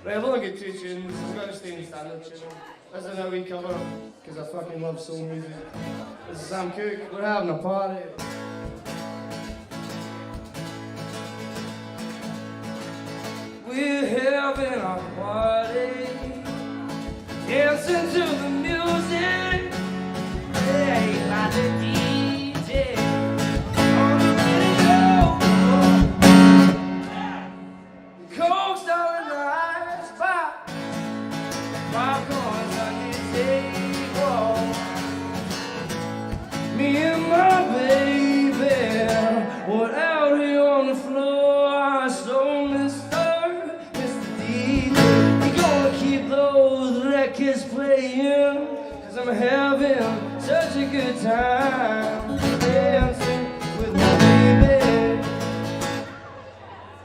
Right, I've only got 2 tunes. I've got to stay in the standard tune. This is a wee cover, because I fucking love soul music. This is Sam Cooke. We're having a party. We're having a party, dancing to the music, played by the DJ on the radio. Coke's all in the ice spot, popcorn's on the table. Me and my baby, we're out here on the floor, so records playing, 'cause I'm having such a good time dancing with my baby.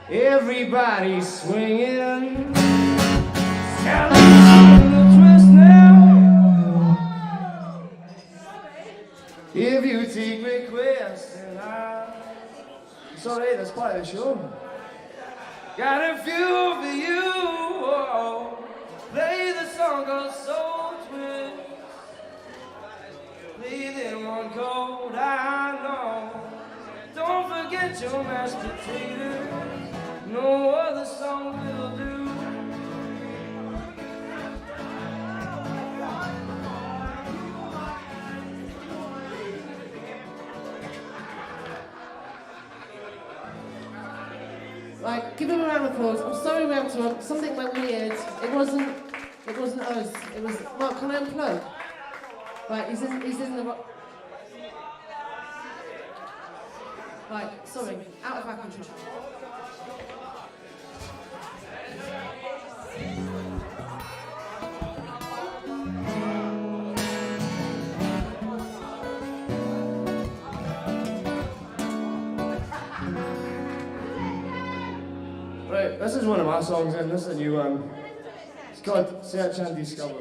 Everybody's swinging, celebrating the twist now. If you take requests, then Sorry, that's part of the show. got a few for you. Oh. Play the song called Soul Twist. Play it in one chord, I know. Don't forget your mashed potatoes. No other song will do. Right, give him a round of applause. I'm sorry we have to. Something went weird. It wasn't us. It was. Mark, can I unplug? Right, he's in the. Right, sorry, out of our control. Right, this is one of my songs, and this is a new one. It's called Search and Discover.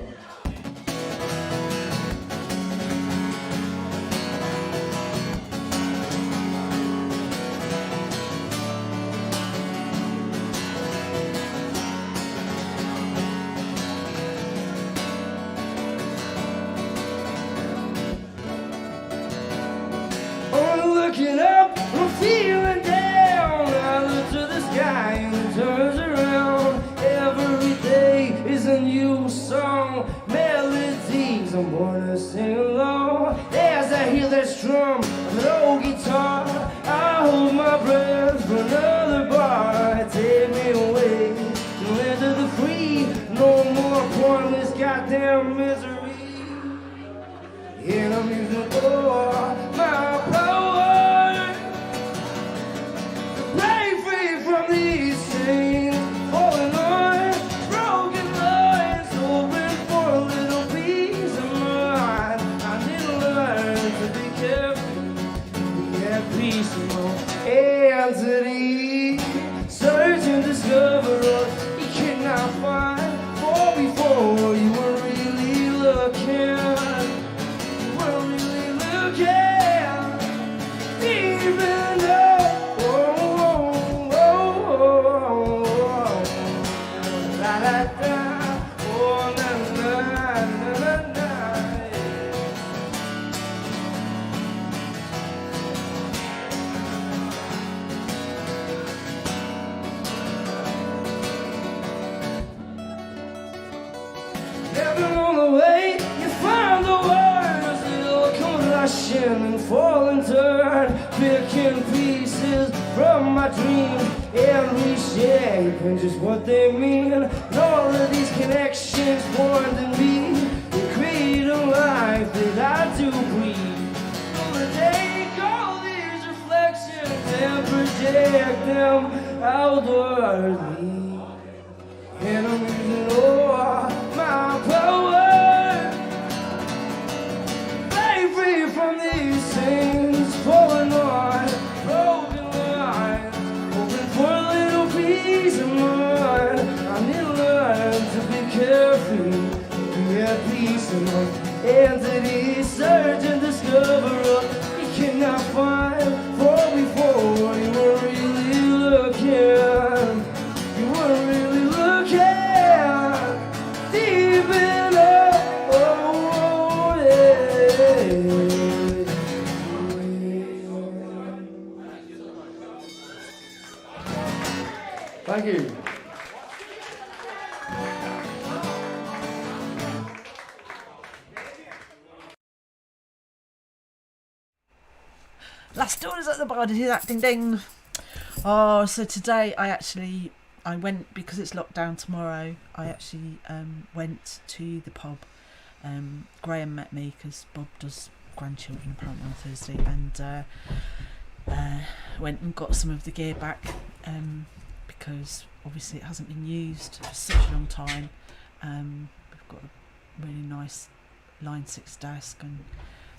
I'm looking up, I'm feeling down. I look to the sky and it turns around. Every day is a new song, melodies I'm gonna sing along. As I hear that strum of an old guitar, I hold my breath for another bar. Take me away to land of the free. No more pointless goddamn misery. And I'm using all my power to break free from these chains, holding on, broken lines, hoping for a little peace of mind. I need to learn to be careful, be at peace of mind. Anthony, search and discover what you cannot find. For before you were really looking. And fall and turn, picking pieces from my dreams and reshaping just what they mean. And all of these connections formed in me, they create a life that I do breathe. So they take all these reflections and project them outwardly. And I'm using all my power. From these things, falling on broken lines, hoping for a little peace of mind. carefree, be at peace among entities, search and discover what you cannot find. For before you were really looking, you were really looking deep in love. Thank you. Last orders at the bar. Did you hear that? Ding ding. Oh, so today I went, because it's locked down tomorrow. I actually went to the pub. Graham met me because Bob does grandchildren apparently on Thursday, and went and got some of the gear back because obviously it hasn't been used for such a long time. We've got a really nice Line 6 desk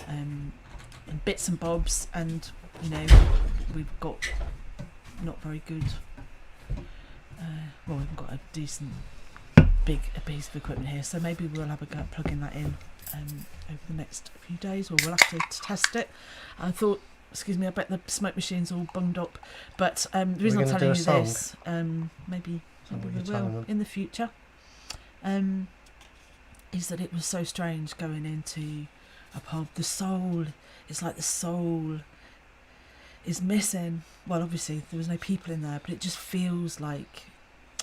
and bits and bobs, and you know, we've got not very good we've got a decent big piece of equipment here, so maybe we'll have a go at plugging that in over the next few days, or we'll have to test it. I thought, excuse me, I bet the smoke machine's all bunged up, but the reason I'm telling you this, maybe we will in the future, is that it was so strange going into a pub. The soul, it's like the soul is missing. Well, obviously there was no people in there, but it just feels like,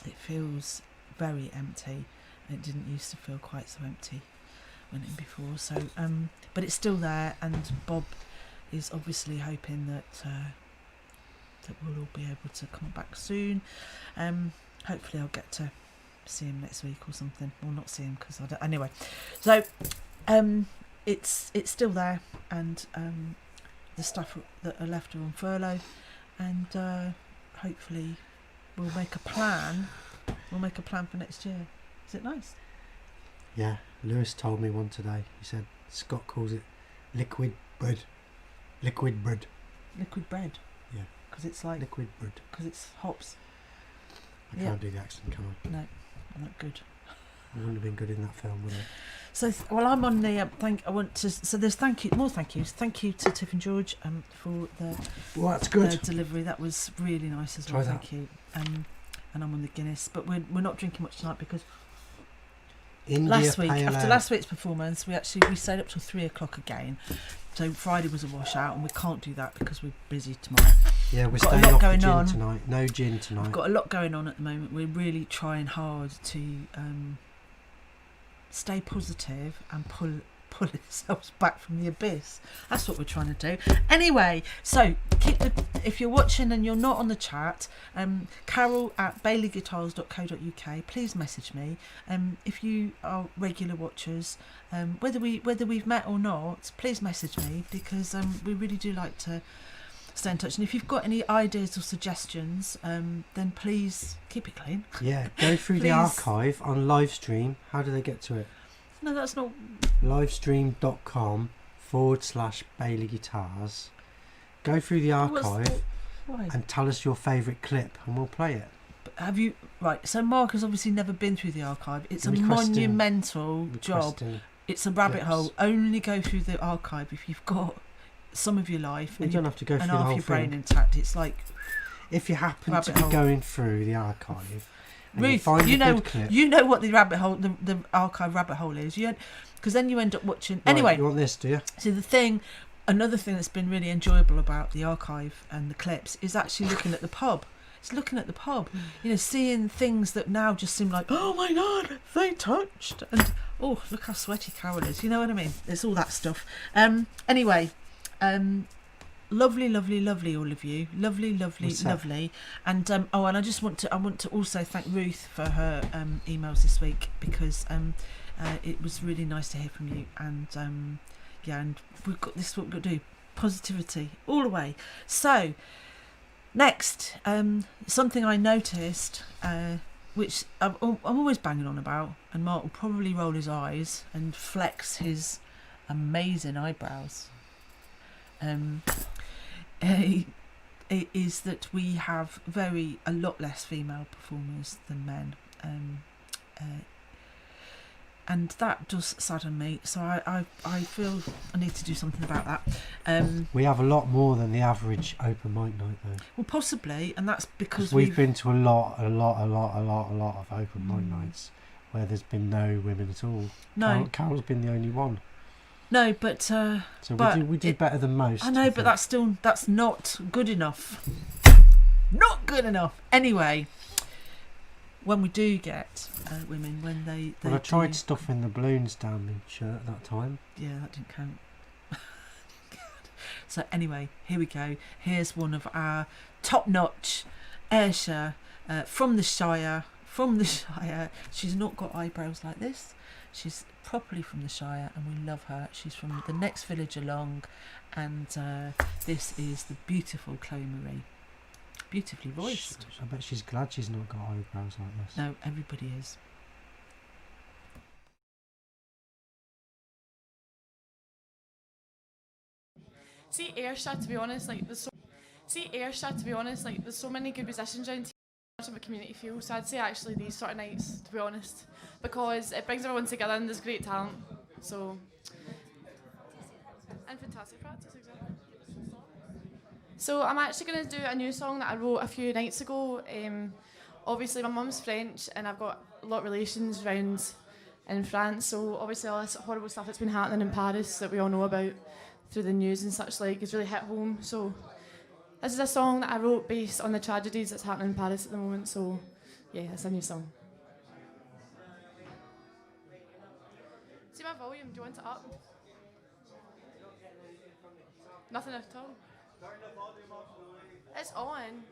it feels very empty. It didn't used to feel quite so empty when in before. So but it's still there, and Bob is obviously hoping that that we'll all be able to come back soon. Hopefully I'll get to see him next week or something. Well, not see him because I don't. Anyway, so it's still there, and the stuff that are left are on furlough, and hopefully we'll make a plan. We'll make a plan for next year. Is it nice? Yeah, Lewis told me one today. He said Scott calls it liquid bread. Liquid bread. Liquid bread. Yeah. Because it's like liquid bread. Because it's hops. I can't do the accent, can I? No, I'm not good. It wouldn't have been good in that film, would it? So, well, I'm on the So there's more thank yous. Thank you to Tiff and George for the that's good. delivery. That was really nice as well. Thank you. And I'm on the Guinness, but we're not drinking much tonight because last week, after last week's performance, we stayed up till 3 o'clock again. So Friday was a washout, and we can't do that because we're busy tomorrow. Yeah, we're staying off the gin tonight. No gin tonight. We've got a lot going on at the moment. We're really trying hard to stay positive and pull ourselves back from the abyss. That's what we're trying to do. Anyway, so if you're watching and you're not on the chat, carol@baileyguitars.co.uk, please message me. If you are regular watchers, whether we've met or not, please message me, because we really do like to stay in touch. And if you've got any ideas or suggestions, then please keep it clean. Yeah, go through the archive on live stream. How do they get to it? No, that's not. livestream.com/Bailey Guitars. Go through the archive and tell us your favourite clip, and we'll play it. But have you? Right, so Mark has obviously never been through the archive. It's a monumental job. It's a rabbit hole. Only go through the archive if you've got some of your life and you don't have to go through the half whole your thing. Brain intact. It's like, if you happen to be going through the archive, Ruth, you know what the rabbit hole, the archive rabbit hole is. Because then you end up watching. Right, anyway, you want this, do you? So another thing that's been really enjoyable about the archive and the clips is actually looking at the pub. It's looking at the pub, seeing things that now just seem like, oh my God, they touched, and oh, look how sweaty Carol is. You know what I mean? It's all that stuff. Anyway, lovely, lovely, lovely, all of you. Lovely, lovely, lovely. And and I want to also thank Ruth for her emails this week, because it was really nice to hear from you. And and we've got this. What we've got to do: positivity all the way. So. Next, something I noticed, which I'm always banging on about, and Mark will probably roll his eyes and flex his amazing eyebrows, is that we have a lot less female performers than men. and that does sadden me. So I feel I need to do something about that. We have a lot more than the average open mic night, though. Well, possibly, and that's because we've been to a lot of open mic nights where there's been no women at all. No, Carol's been the only one. No, but so but we do better than most. I know, but that's not good enough. Not good enough. Anyway, when we do get women, when they well, I tried stuffing the balloons down my shirt at that time. Yeah, that didn't count. So anyway, here we go. Here's one of our top-notch Ayrshire from the Shire. From the Shire. She's not got eyebrows like this. She's properly from the Shire, and we love her. She's from the next village along, and this is the beautiful Chloe Marie. Beautifully voiced. I bet she's glad she's not got eyebrows like this. No, everybody is. See Ayrshire, to be honest, like there's so many good musicians around here. Much of a community feel, so I'd say actually these sort of nights, to be honest, because it brings everyone together and there's great talent. So and fantastic practice, exactly. So I'm actually going to do a new song that I wrote a few nights ago. Obviously my mum's French and I've got a lot of relations around in France, so obviously all this horrible stuff that's been happening in Paris that we all know about through the news and such like has really hit home. So this is a song that I wrote based on the tragedies that's happening in Paris at the moment, so yeah, it's a new song. See my volume, do you want it up? Nothing at all. It's on.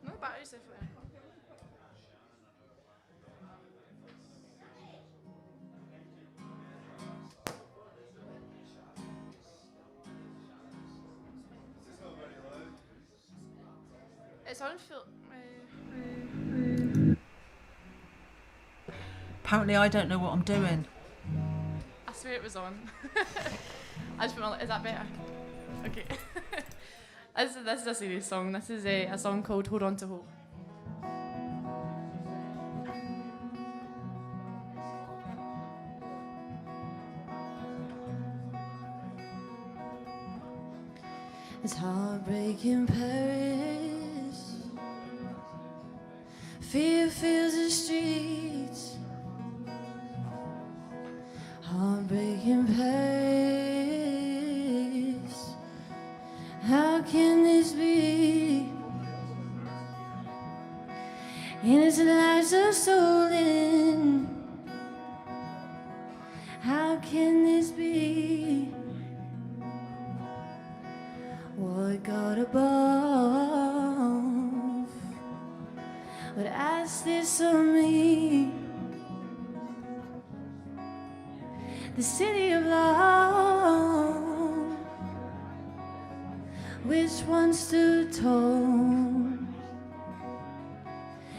No batteries if it's on full. Apparently, I don't know what I'm doing. I swear it was on. I just put my, is that better? Okay. This is a serious song. This is a song called Hold On to Hope. It's heartbreak in Paris. Fear fills the streets. Heartbreak in Paris. How can this be? Innocent lives are stolen. How can this be? What God above would ask this of me? The city of love, which once stood tall,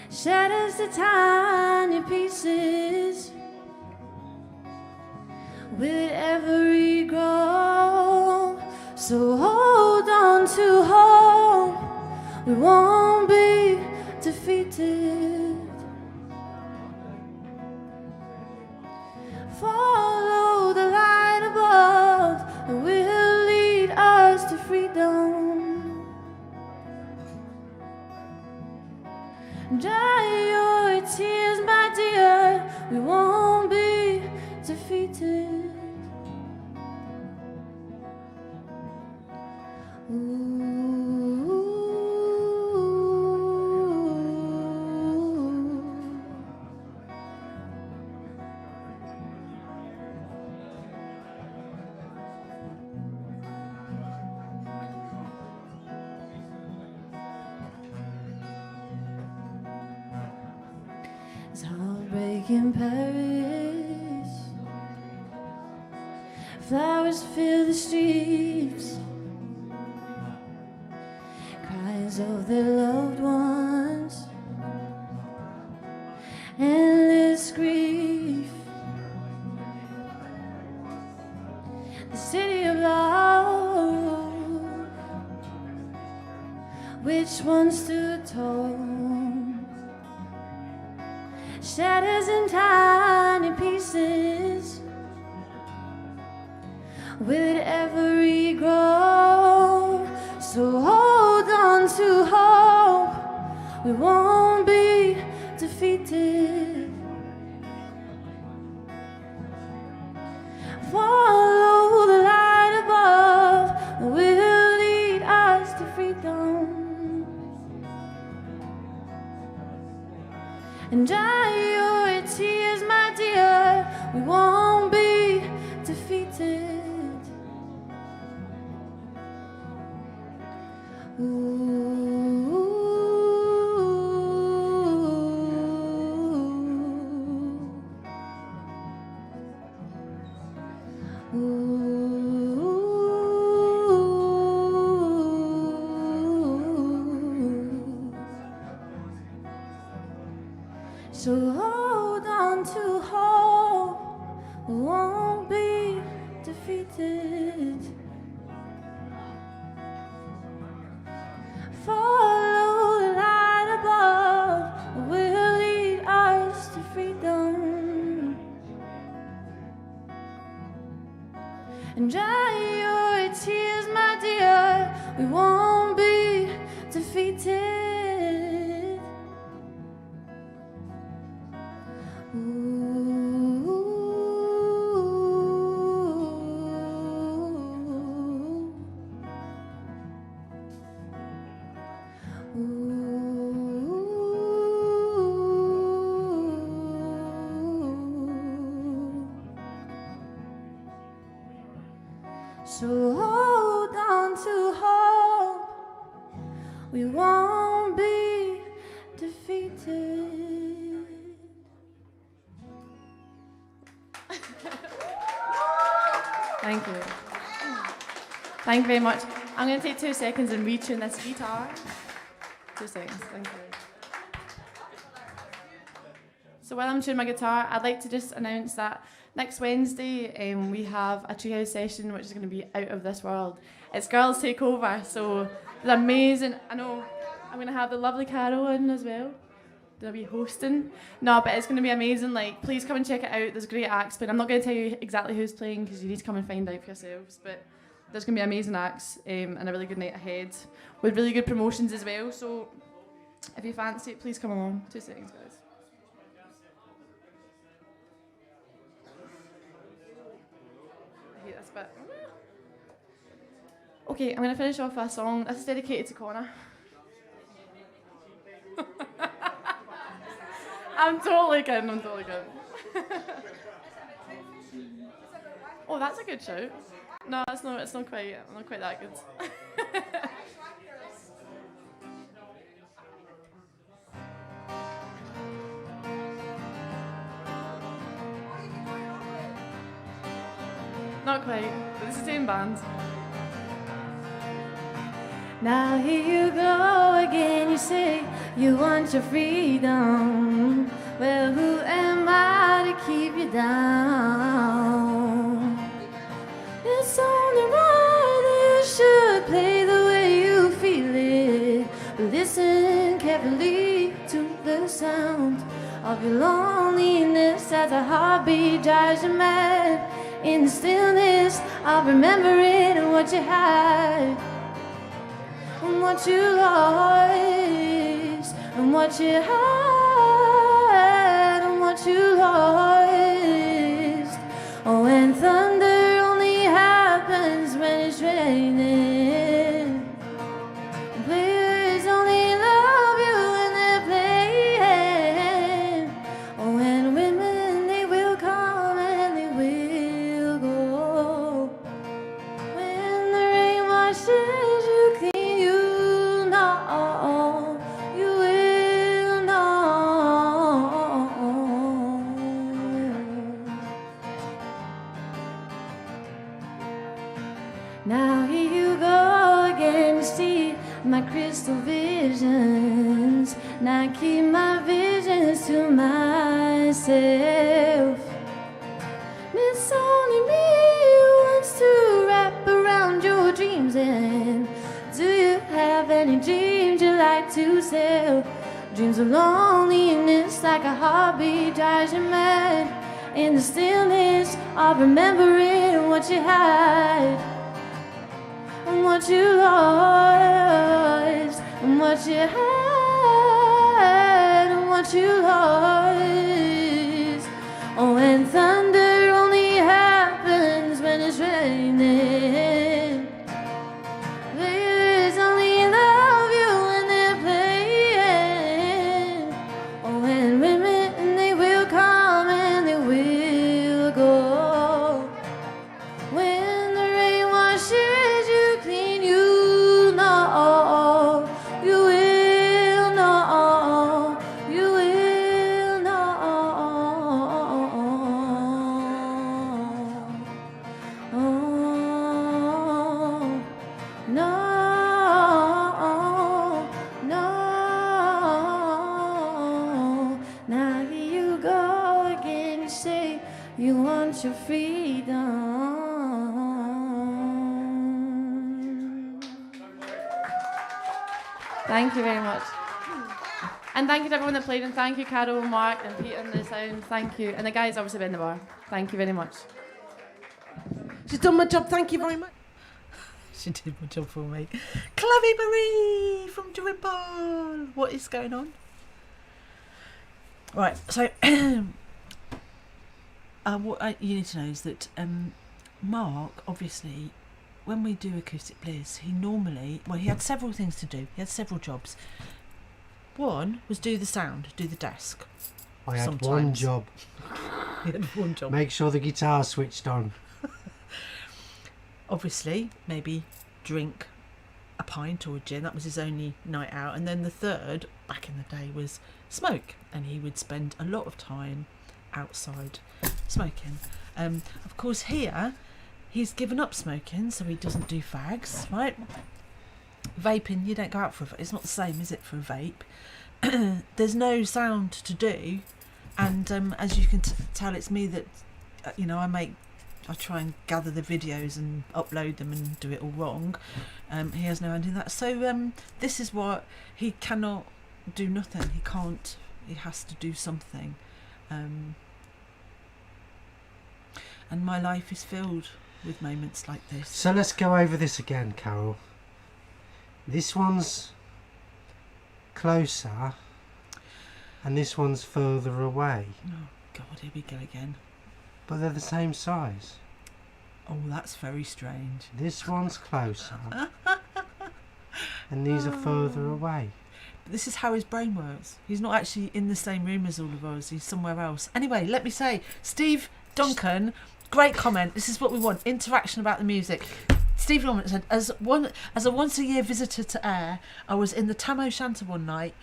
shatters to tiny pieces. Will it ever regrow? So hold on to hope, we won't be defeated. Follow the light above, and will lead us to freedom. Dry your tears, my dear, we won't be defeated. It's heartbreak in Paris. Flowers fill the streets. Cries of their loved ones. Endless grief. which one stood tall. Shatters in tiny pieces. Will it ever regrow? So hold on to hope. We won't be defeated. Follow the light above. Will lead us to freedom. And dry your tears, my dear. We won't be defeated. So hold on to hope. We won't be defeated. Follow the light above. Will lead us to freedom. And dry your tears, my dear. We won't be defeated. So hold on to hope. We won't be defeated. Thank you. Thank you very much. I'm going to take 2 seconds and retune this guitar. 2 seconds, thank you. So while I'm tuning my guitar, I'd like to just announce that next Wednesday we have a treehouse session which is going to be out of this world. It's Girls Take Over, so it's amazing. I know I'm going to have the lovely Carol in as well. They'll be hosting. No, but it's going to be amazing. Like, please come and check it out. There's great acts playing. I'm not going to tell you exactly who's playing because you need to come and find out for yourselves. But there's going to be amazing acts and a really good night ahead with really good promotions as well. So if you fancy it, please come along. 2 seconds, guys. I hate this bit. Okay, I'm going to finish off with a song. This is dedicated to Connor. I'm totally kidding, Oh, that's a good shout. No, it's not quite that good. Not quite, but it's the same band. Now here you go again, you say you want your freedom. Well, who am I to keep you down? It's only right that you should play the way you feel it. But listen carefully to the sound of your loneliness as a heartbeat drives you mad. In the stillness of remembering what you had, and what you lost, and what you had, and what you lost. Oh, and thunder only happens when it's raining. Players only love you when they're playing. Oh, and women, they will come and they will go. When the rain washes you clean, you know, you will know. Now here you go again, you see my crystal visions. Now I keep my visions to myself. It's only me who wants to wrap around your dreams. And do you have any dreams you like sail. Dreams of loneliness like a heartbeat drives you mad. In the stillness of remembering what you had, and what you lost, and what you had, and what you lost. Oh, and thunder only happens when it's raining. Players only love you when they're playing. Oh, and women, they will come and they will go. When the rain washes you clean, you know, you will know, you will know. Oh, no, no. Now here you go again, you say you want your freedom. Thank you very much. And thank you to everyone that played, and thank you, Carol, Mark, and Peter, and the sound. Thank you. And the guys obviously been in the bar. Thank you very much. She's done my job, thank you very much. She did my job for me. Chloe Marie from Dribble. What is going on? Right, so what you need to know is that Mark, obviously, when we do Acoustic Bliss, he had several things to do. He had several jobs. One was do the sound, do the desk. I had one Sometimes. job. He had one job. Make sure the guitar's switched on. Obviously, maybe drink a pint or a gin. That was his only night out. And then the third, back in the day, was smoke. And he would spend a lot of time outside smoking. Of course, here, he's given up smoking, so he doesn't do fags, right? Vaping, you don't go out for it's not the same, is it, for a vape? There's no sound to do. And as you can tell, it's me that, I try and gather the videos and upload them and do it all wrong. He has no hand in that. So this is what he cannot do nothing. He can't. He has to do something. And my life is filled with moments like this. So let's go over this again, Carol. This one's closer and this one's further away. Oh God, here we go again. But they're the same size. Oh, that's very strange. This one's closer and these are further away. But this is how his brain works. He's not actually in the same room as all of us. He's somewhere else. Anyway, let me say, Steve Duncan, great comment. This is what we want. Interaction about the music. Steve Duncan said, as a once-a-year visitor to Ayr, I was in the Tam O'Shanter one night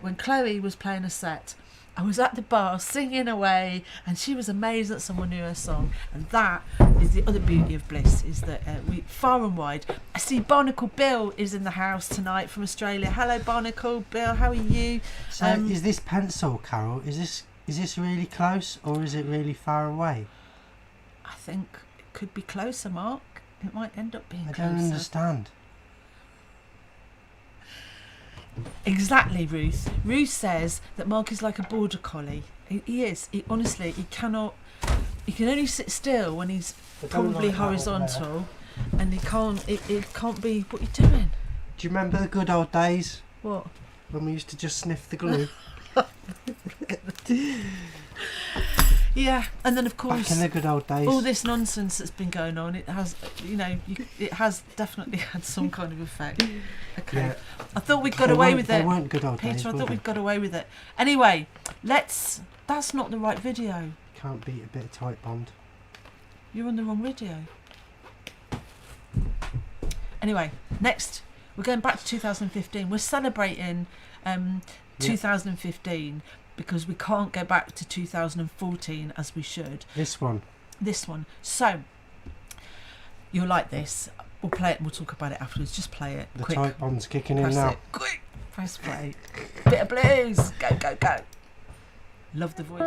when Chloe was playing a set. I was at the bar singing away, and she was amazed that someone knew her song. And that is the other beauty of Bliss, is that we far and wide. I see Barnacle Bill is in the house tonight from Australia. Hello, Barnacle Bill. How are you? So is this pencil, Carol? Is this really close or is it really far away? I think it could be closer, Mark. It might end up being closer. I don't understand. Exactly, Ruth. Ruth says that Mark is like a border collie. He is. Honestly, he cannot. He can only sit still when he's probably like horizontal, and he can't. It can't be. What are you doing? Do you remember the good old days? What? When we used to just sniff the glue. Yeah, and then of course, back in the good old days, all this nonsense that's been going on, it has, it has definitely had some kind of effect. Okay, yeah. I thought we'd got away with it. They weren't good old Peter, days, I thought we'd got away with it. Anyway, that's not the right video. Can't beat a bit of tight bond. You're on the wrong video. Anyway, next we're going back to 2015. We're celebrating 2015 because we can't go back to 2014 as we should. This one. So you'll like this. We'll play it and we'll talk about it afterwards. Just play it. The quick. tight bond's kicking in Press now. it. Quick. Press play. Bit of blues. Go, go, go. Love the voice.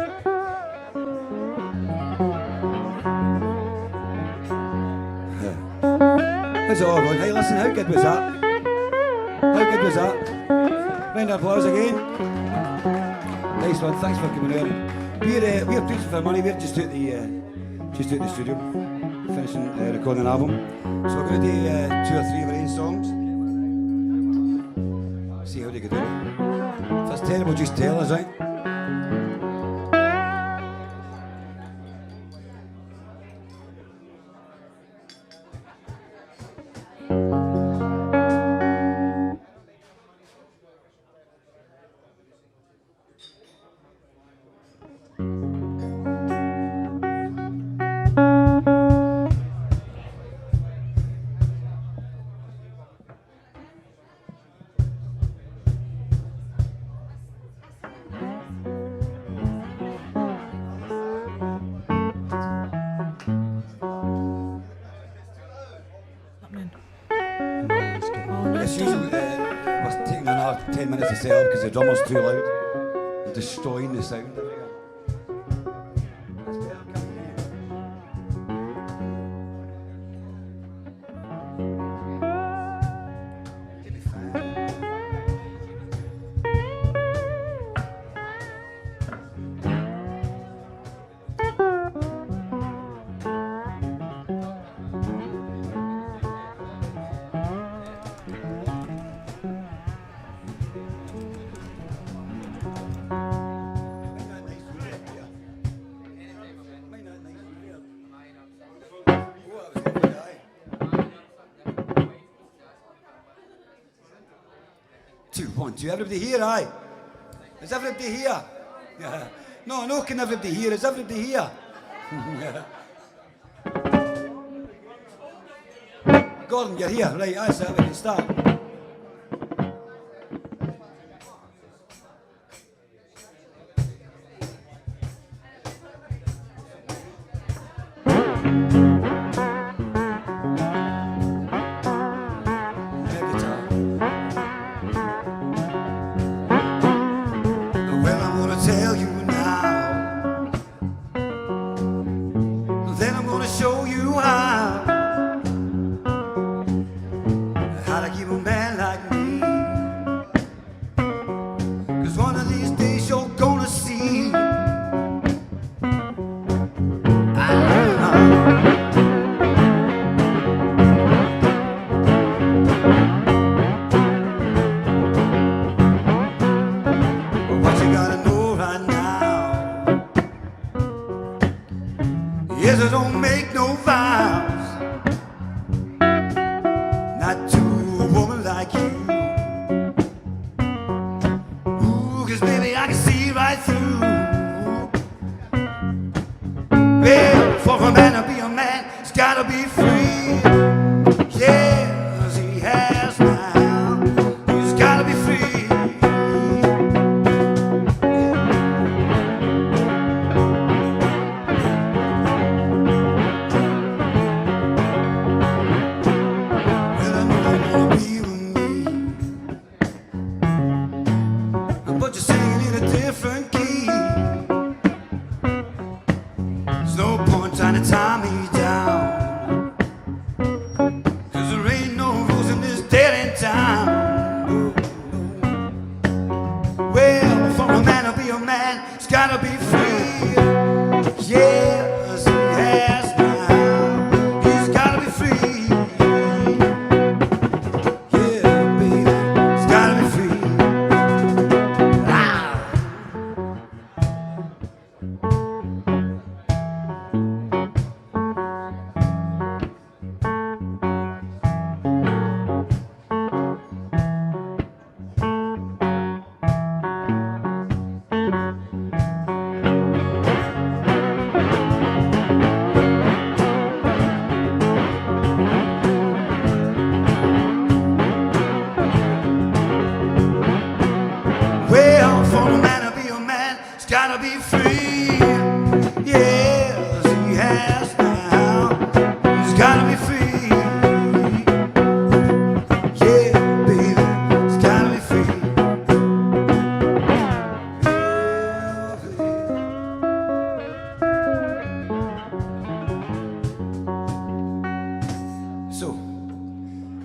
That's all right. Hey, listen, how good was that? How good was that? Round of applause again. Nice one, thanks for coming out. We're preaching for money, we're just out the studio, finishing recording an album. So we're going to do 2 or 3 of our own songs. See how they get on. If that's terrible, just tell us, right? As usual, we're taking another 10 minutes to set up because the drummer's too loud and destroying the sound. Do everybody here, aye? Is everybody here? Yeah. No, can everybody hear? Is everybody here? Gordon, you're here, right? That's it, we can start.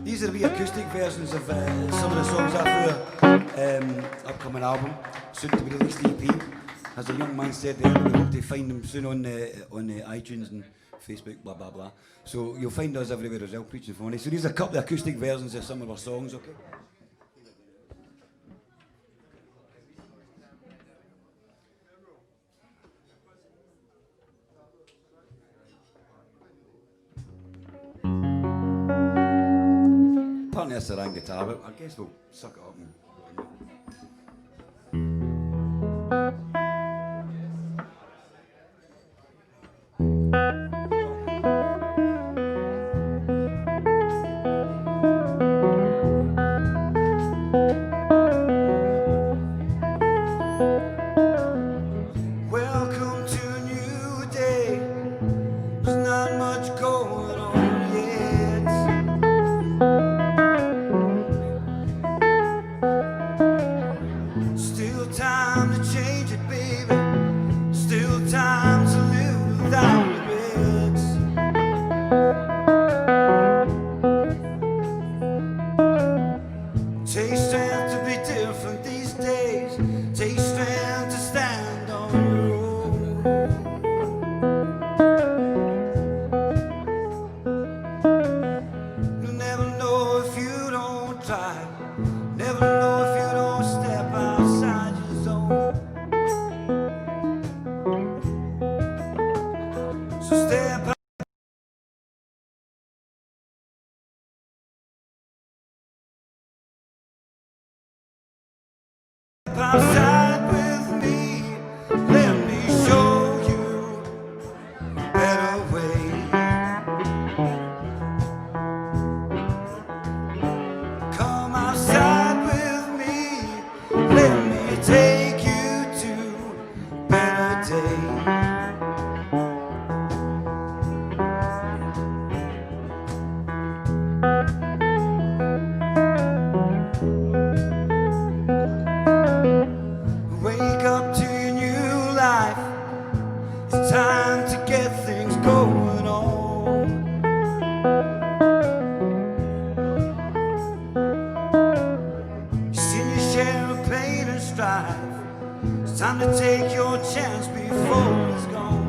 These are the wee acoustic versions of some of the songs I upcoming album, soon to be released EP. As a young man said there, we hope to find them soon on the iTunes and Facebook, blah blah blah. So you'll find us everywhere as well, preaching for money. So these are a couple of acoustic versions of some of our songs, okay? Apparently that's the wrong guitar, but I guess we'll suck it up and welcome to a new day. There's not much going on yet. Still time to change it, baby. Still time to live without regrets. Takes strength to be different these days. Takes strength to stand on your own. You'll never know if you don't try. Never know if you don't step outside your zone. So step outside with me. Let me show you a better way. Come outside with me. Let me take you to a better day. Wake up to your new life. It's time to get things going on. You've seen your share of pain and strife. It's time to take your chance before it's gone.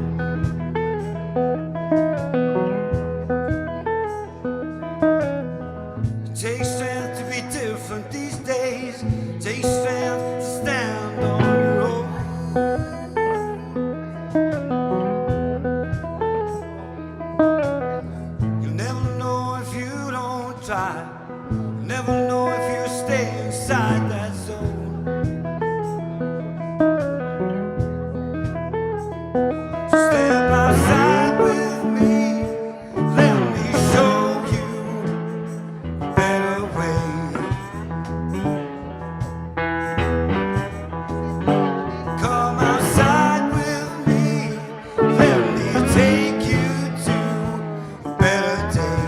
It takes strength to be different these days. It takes strength to stand on your own. You'll never know if you don't try. You'll never know if you stay inside that zone. So step outside with me. Let me show you a better way. Come outside with me. Let me take you to a better day.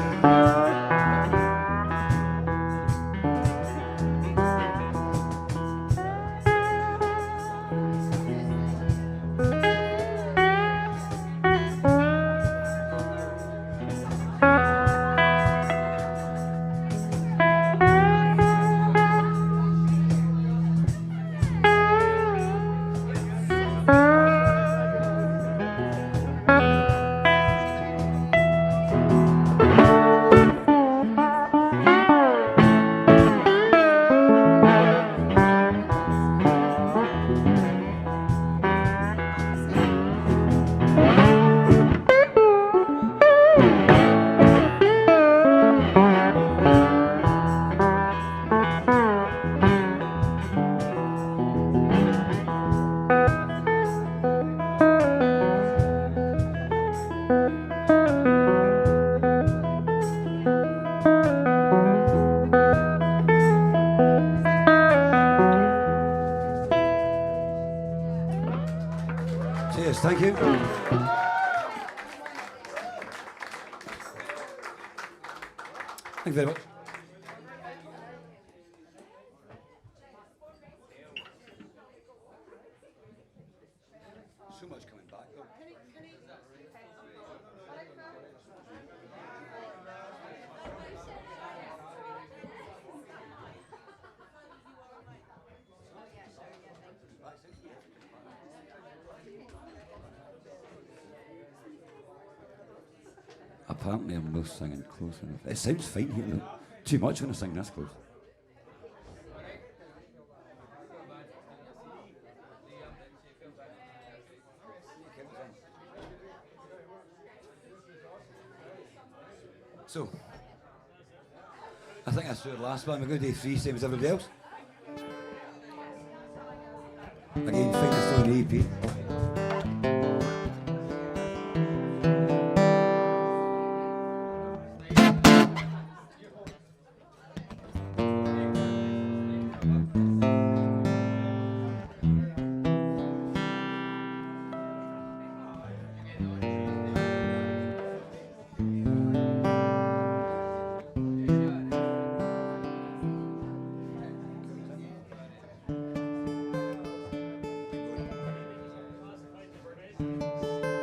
Cheers, thank you. Thank you very much. So much coming back though. Apparently I'm not singing close enough. It sounds fine here, though. Too much when I sing this close. So, I think that's the last one. We're going to do 3, same as everybody else. Again, find this on the EP.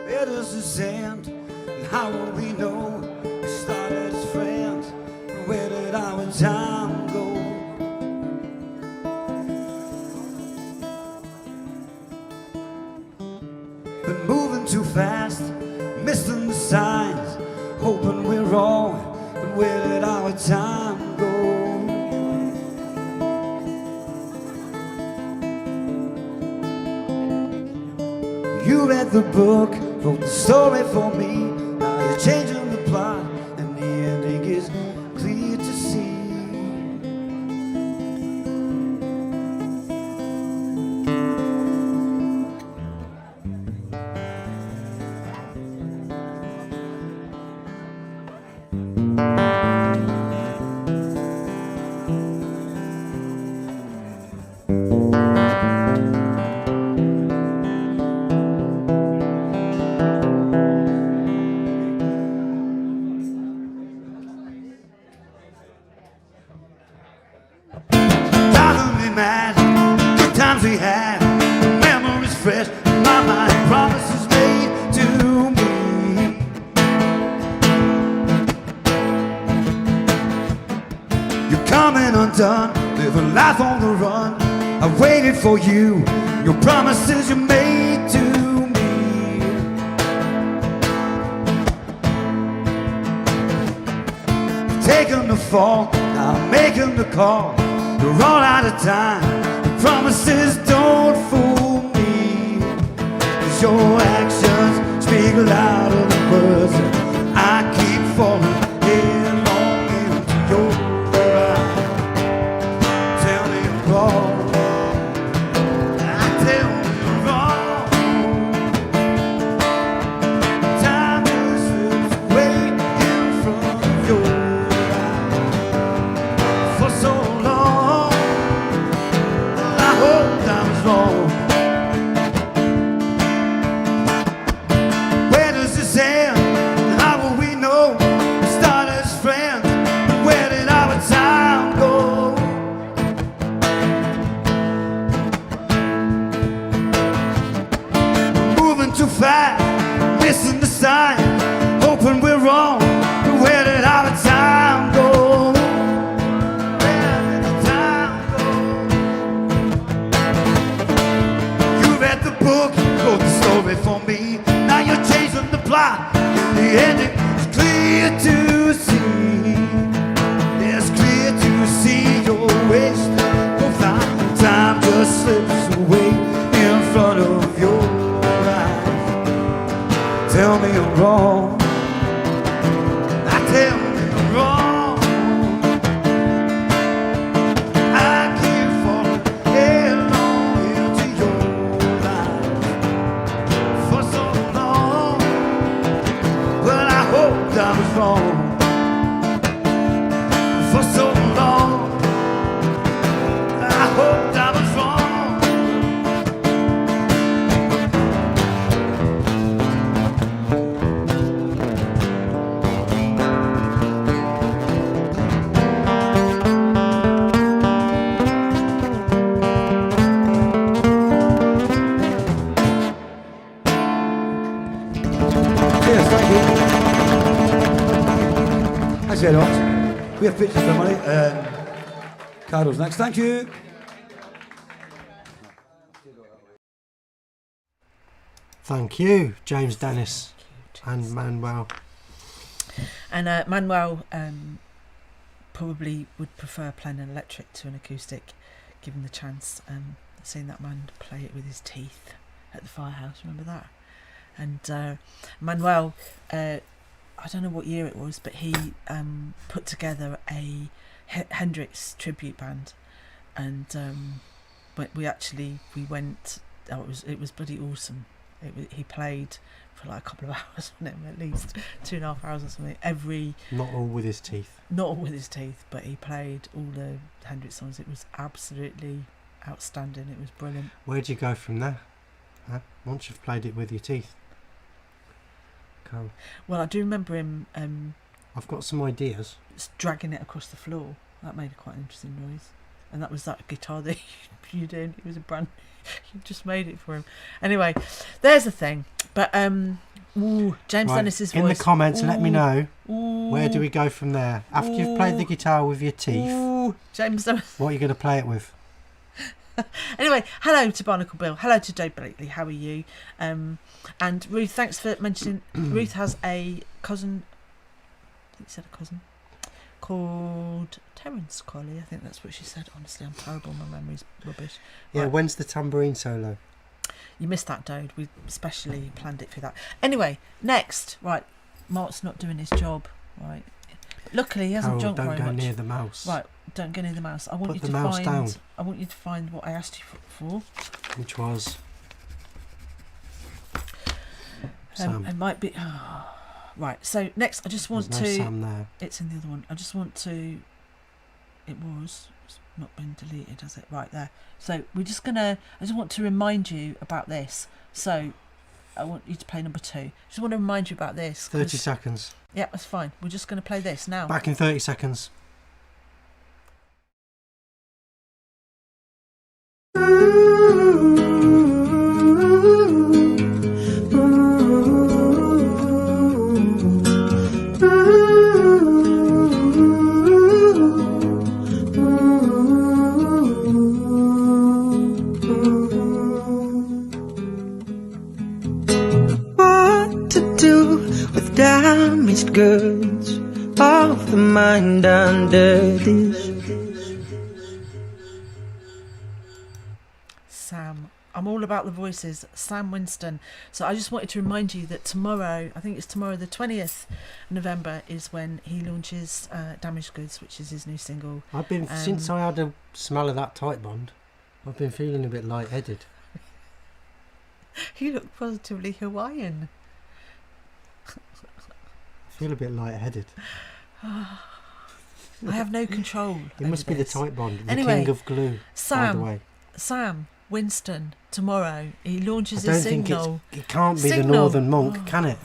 Where does this end? And how will we know? We started as friends. And where did our time go? Been moving too fast, missing the signs, hoping we're wrong. But where did our time go? You read the book, wrote the story for me. Now you're changing the plot, and the ending is clear to see. Driving me mad, good times we had, memories fresh, my mind promises made to me. You're coming undone, living life on the run. I waited for you, your promises you made to me. Taking the fall, now I'm making the call. You're all out of time, the promises don't fool me. 'Cause your actions speak louder than words. I keep falling headlong into your eyes. Tell me I'm wrong. I tell me I'm wrong. Time just slips away in front of your eyes. For so long, I hope I was wrong. Where does this end? How will we know? We started as friends, but where did our time go? Moving too fast, missing the sign, hoping we're wrong, but where did our time go? Where did the time go? You read the book, wrote the story for me. Now you're chasing the plot, and the ending is clear to see. It's clear to see your waste of time. Time just slips away in front of your eyes. Tell me I'm wrong. I tell me I'm wrong. I keep falling headlong into your life for so long, but I hoped I was wrong for so long. I hoped I was wrong. Yes, thank you. Thanks very much. We have pictures for money. Carol's next. Thank you. Thank you, James Dennis and Manuel. And Manuel probably would prefer playing an electric to an acoustic, given the chance. Seeing that man play it with his teeth at the firehouse, remember that? And Manuel, I don't know what year it was, but he put together a Hendrix tribute band, and we went. Oh, it was bloody awesome. He played for like a couple of hours on him, at least 2.5 hours or something. Not all with his teeth. Not all with his teeth, but he played all the Hendrix songs. It was absolutely outstanding. It was brilliant. Where'd you go from there? Huh? Once you've played it with your teeth. Carol. Well, I do remember him. I've got some ideas. Dragging it across the floor. That made quite an interesting noise. And that was that guitar that you did. It was a brand. You just made it for him. Anyway, there's the thing. But James Dennis's voice. In the comments, let me know. Where do we go from there? After you've played the guitar with your teeth, James Dennis. What are you going to play it with? Anyway, hello to Barnacle Bill. Hello to Dave Blakely. How are you? And Ruth, thanks for mentioning. Ruth has a cousin. I think you said a cousin called Terence Colley. I think that's what she said. Honestly, I'm terrible. My memory's rubbish. Yeah, Right. when's the tambourine solo? You missed that, Dode. We specially planned it for that. Anyway, next. Right, Mark's not doing his job. Right. Luckily, he hasn't Carol, jumped very don't go much. near the mouse. Right, don't go near the mouse. I want Put you the to mouse find. down. I want you to find what I asked you for. Which was Sam. It might be. Right. So next, I just want There's no to. Sam there. It's in the other one. I just want to. It was. It's not been deleted, has it? Right there. So we're just gonna. I just want to remind you about this. So I want you to play number 2. Just want to remind you about this. 30 seconds. Yeah, that's fine. We're just going to play this now. Back in 30 seconds. What to do with damaged goods of the mind under this? Sam. I'm all about the voices. Sam Winston. So I just wanted to remind you that tomorrow, I think it's tomorrow the 20th November, is when he launches Damaged Goods, which is his new single. I've been, since I had a smell of that tight bond, I've been feeling a bit lightheaded. You look positively Hawaiian. I feel a bit lightheaded. I have no control. It must be this. the tight bond, the Anyway, king of glue, by the way. Sam Winston, tomorrow he launches I his don't think single. it can't be the Northern Monk, can it?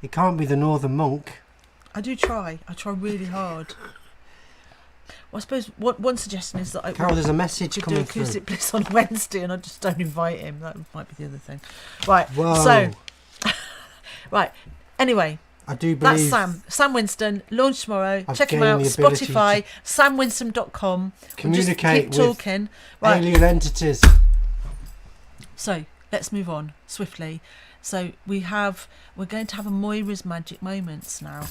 It can't be the Northern Monk. I do try. I try really hard. Well, I suppose one suggestion is that Carol, there's a message could coming do Acoustic through. Bliss on Wednesday, and I just don't invite him. That might be the other thing. Right. Whoa. So, right. Anyway, I do believe that's Sam Winston. Launch tomorrow. I've Check him gained out. the ability Spotify. SamWinston.com. communicate we'll just keep talking. with alien entities. So let's move on swiftly. So we're going to have a Moira's Magic Moments now.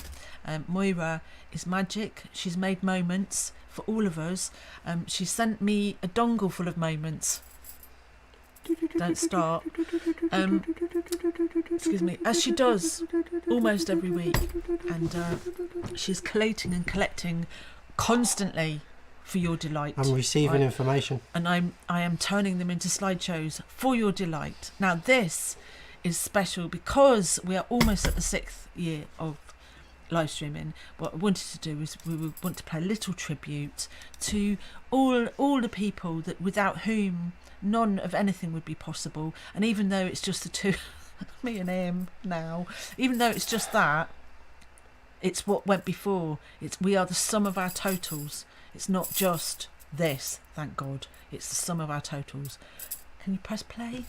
Moira is magic. She's made moments for all of us. She sent me a dongle full of moments. Don't start. Excuse me, as she does almost every week, and she's collating and collecting constantly for your delight. I'm receiving information, and I am turning them into slideshows for your delight. Now this is special because we are almost at the 6th year of live streaming. What I wanted to do is we would want to play a little tribute to all the people that without whom none of anything would be possible. And even though it's just the two, me and him now, even though it's just that, it's what went before. We are the sum of our totals. It's not just this, thank God. It's the sum of our totals. Can you press play,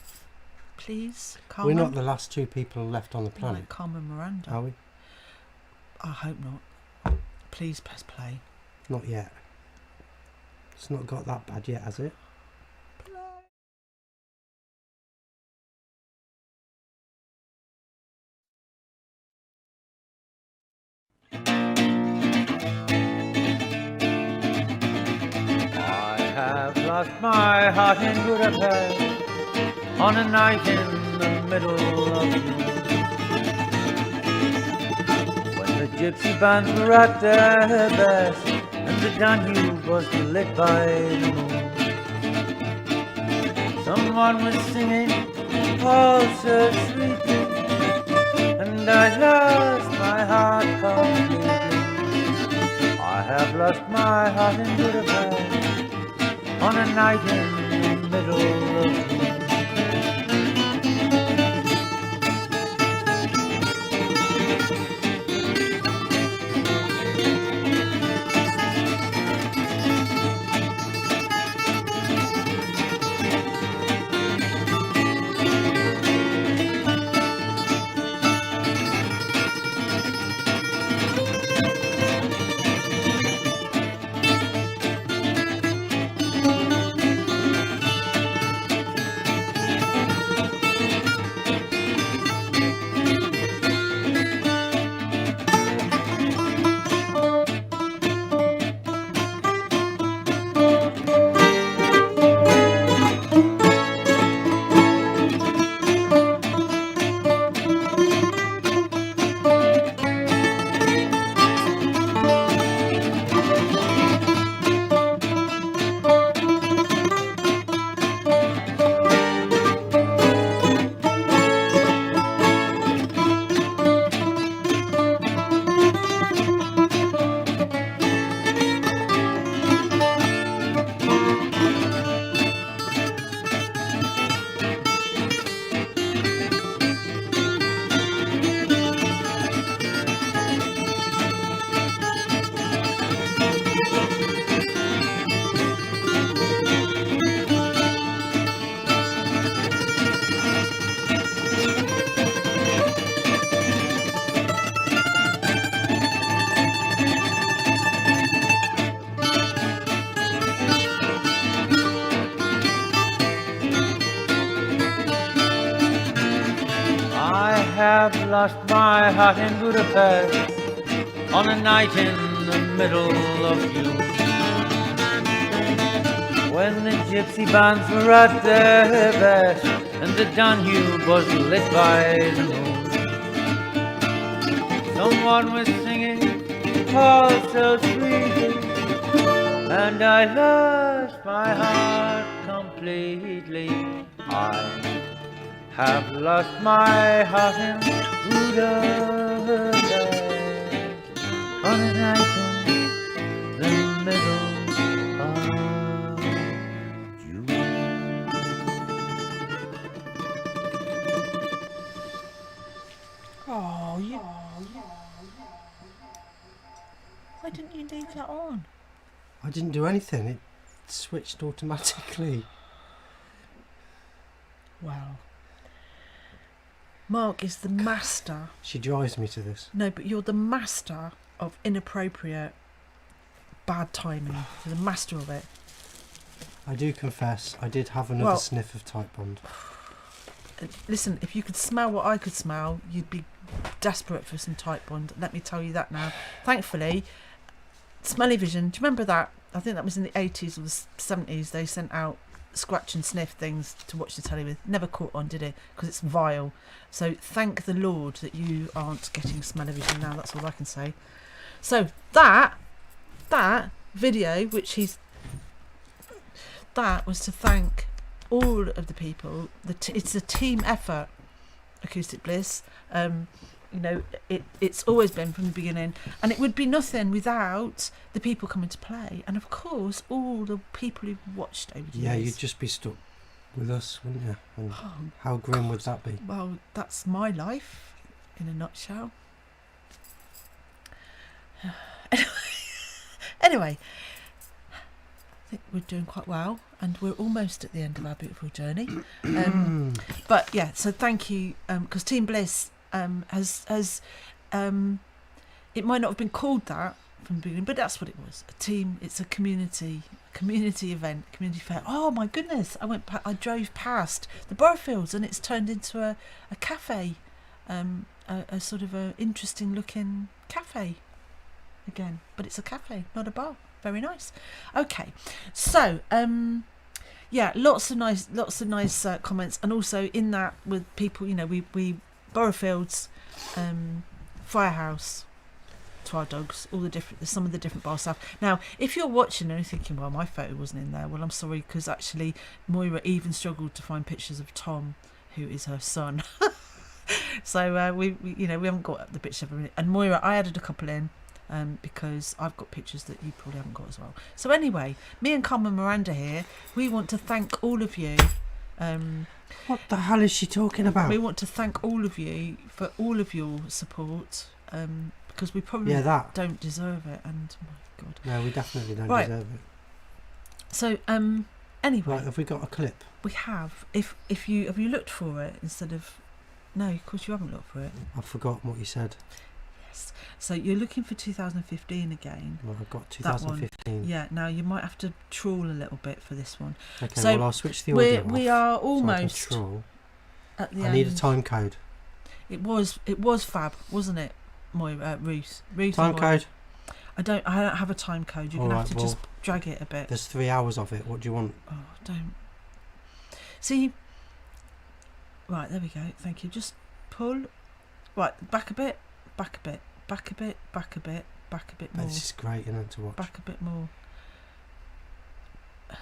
please, Carmen? We're not the last 2 people left on the planet. Like Carmen Miranda. Are we? I hope not. Please press play. Not yet. It's not got that bad yet, has it? lost my heart in Budapest on a night in the middle of June, when the gypsy bands were at their best and the Danube was lit by the moon. Someone was singing all so sweetly, and I lost my heart completely. I have lost my heart in Budapest on a night in the middle of June. have lost my heart in Budapest on a night in the middle of June, when the gypsy bands were at their best and the Danube was lit by the moon. Someone was singing all so sweetly, and I lost my heart completely. I have lost my heart in Budapest on a night in the middle of June. Oh, you... Why didn't you leave that on? I didn't do anything. It switched automatically. Wow. Mark is the master. She drives me to this. No, but you're the master of inappropriate bad timing. You're the master of it. I do confess, I did have another sniff of Type Bond. Listen, if you could smell what I could smell, you'd be desperate for some Type Bond. Let me tell you that now. Thankfully, Smelly Vision, do you remember that? I think that was in the 80s or the 70s. They sent out scratch and sniff things to watch the telly with. Never caught on, did it? Because it's vile. So thank the Lord that you aren't getting Smell-O-Vision now. That's all I can say. So that video, which that was to thank all of the people. It's a team effort, Acoustic Bliss. You know, it's always been from the beginning, and it would be nothing without the people coming to play, and of course all the people who've watched over the years. Yeah, you'd just be stuck with us, wouldn't you? And how grim would that be? Well, that's my life in a nutshell. Anyway, I think we're doing quite well, and we're almost at the end of our beautiful journey. But yeah, so thank you, because Team Bliss has it might not have been called that from the beginning, but that's what it was. A team. It's a community event, community fair. Oh my goodness! I drove past the Borofields, and it's turned into a cafe, a sort of a interesting looking cafe again. But it's a cafe, not a bar. Very nice. Okay, so yeah, lots of nice comments, and also in that with people, you know, we Boroughfield's, Firehouse, Twelve Dogs, all the different, some of the different bar staff. Now, if you're watching and you're thinking, well, my photo wasn't in there, well, I'm sorry, because actually Moira even struggled to find pictures of Tom, who is her son. So we you know, we haven't got the picture of him. And Moira, I added a couple in. Because I've got pictures that you probably haven't got as well. So anyway, me and Carmen Miranda here, we want to thank all of you. What the hell is she talking about? We want to thank all of you for all of your support, because we probably don't deserve it. And oh my God, no, we definitely don't deserve it. So anyway, right, have we got a clip? We have. If you have you looked for it instead of no, of course you haven't looked for it. I've forgotten what you said. So you're looking for 2015 again. Well, I've got 2015. Yeah, now you might have to trawl a little bit for this one. Okay, so well, I'll switch the audio off. We are almost so I can trawl. At the I end. need a time code. It was fab, wasn't it, Moira? Ruth. Time code. I don't have a time code. You're gonna have to just drag it a bit. There's 3 hours of it. What do you want? Oh, don't. See. Right, there we go. Thank you. Just pull. Right, back a bit. Back a bit. Back a bit, back a bit, back a bit more. This is great, isn't it, to watch? Back a bit more. Do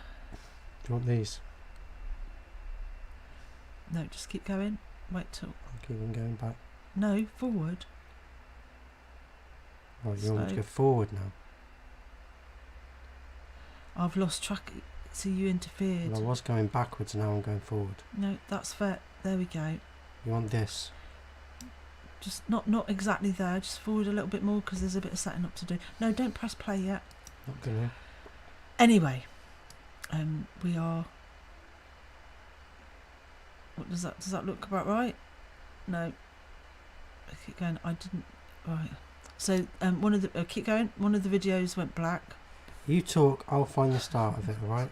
you want these? No, just keep going. Wait till. I'll keep on going back. No, forward. Right, you want me to go forward now? I've lost track. So you interfered. Well, I was going backwards, now I'm going forward. No, that's fair. There we go. You want this? Just not exactly there, just forward a little bit more because there's a bit of setting up to do. No, don't press play yet. Not gonna. Anyway, we are. What does that look about right? No. I keep going. I didn't. Right. So one of the keep going. One of the videos went black. You talk. I'll find the start of it. All right.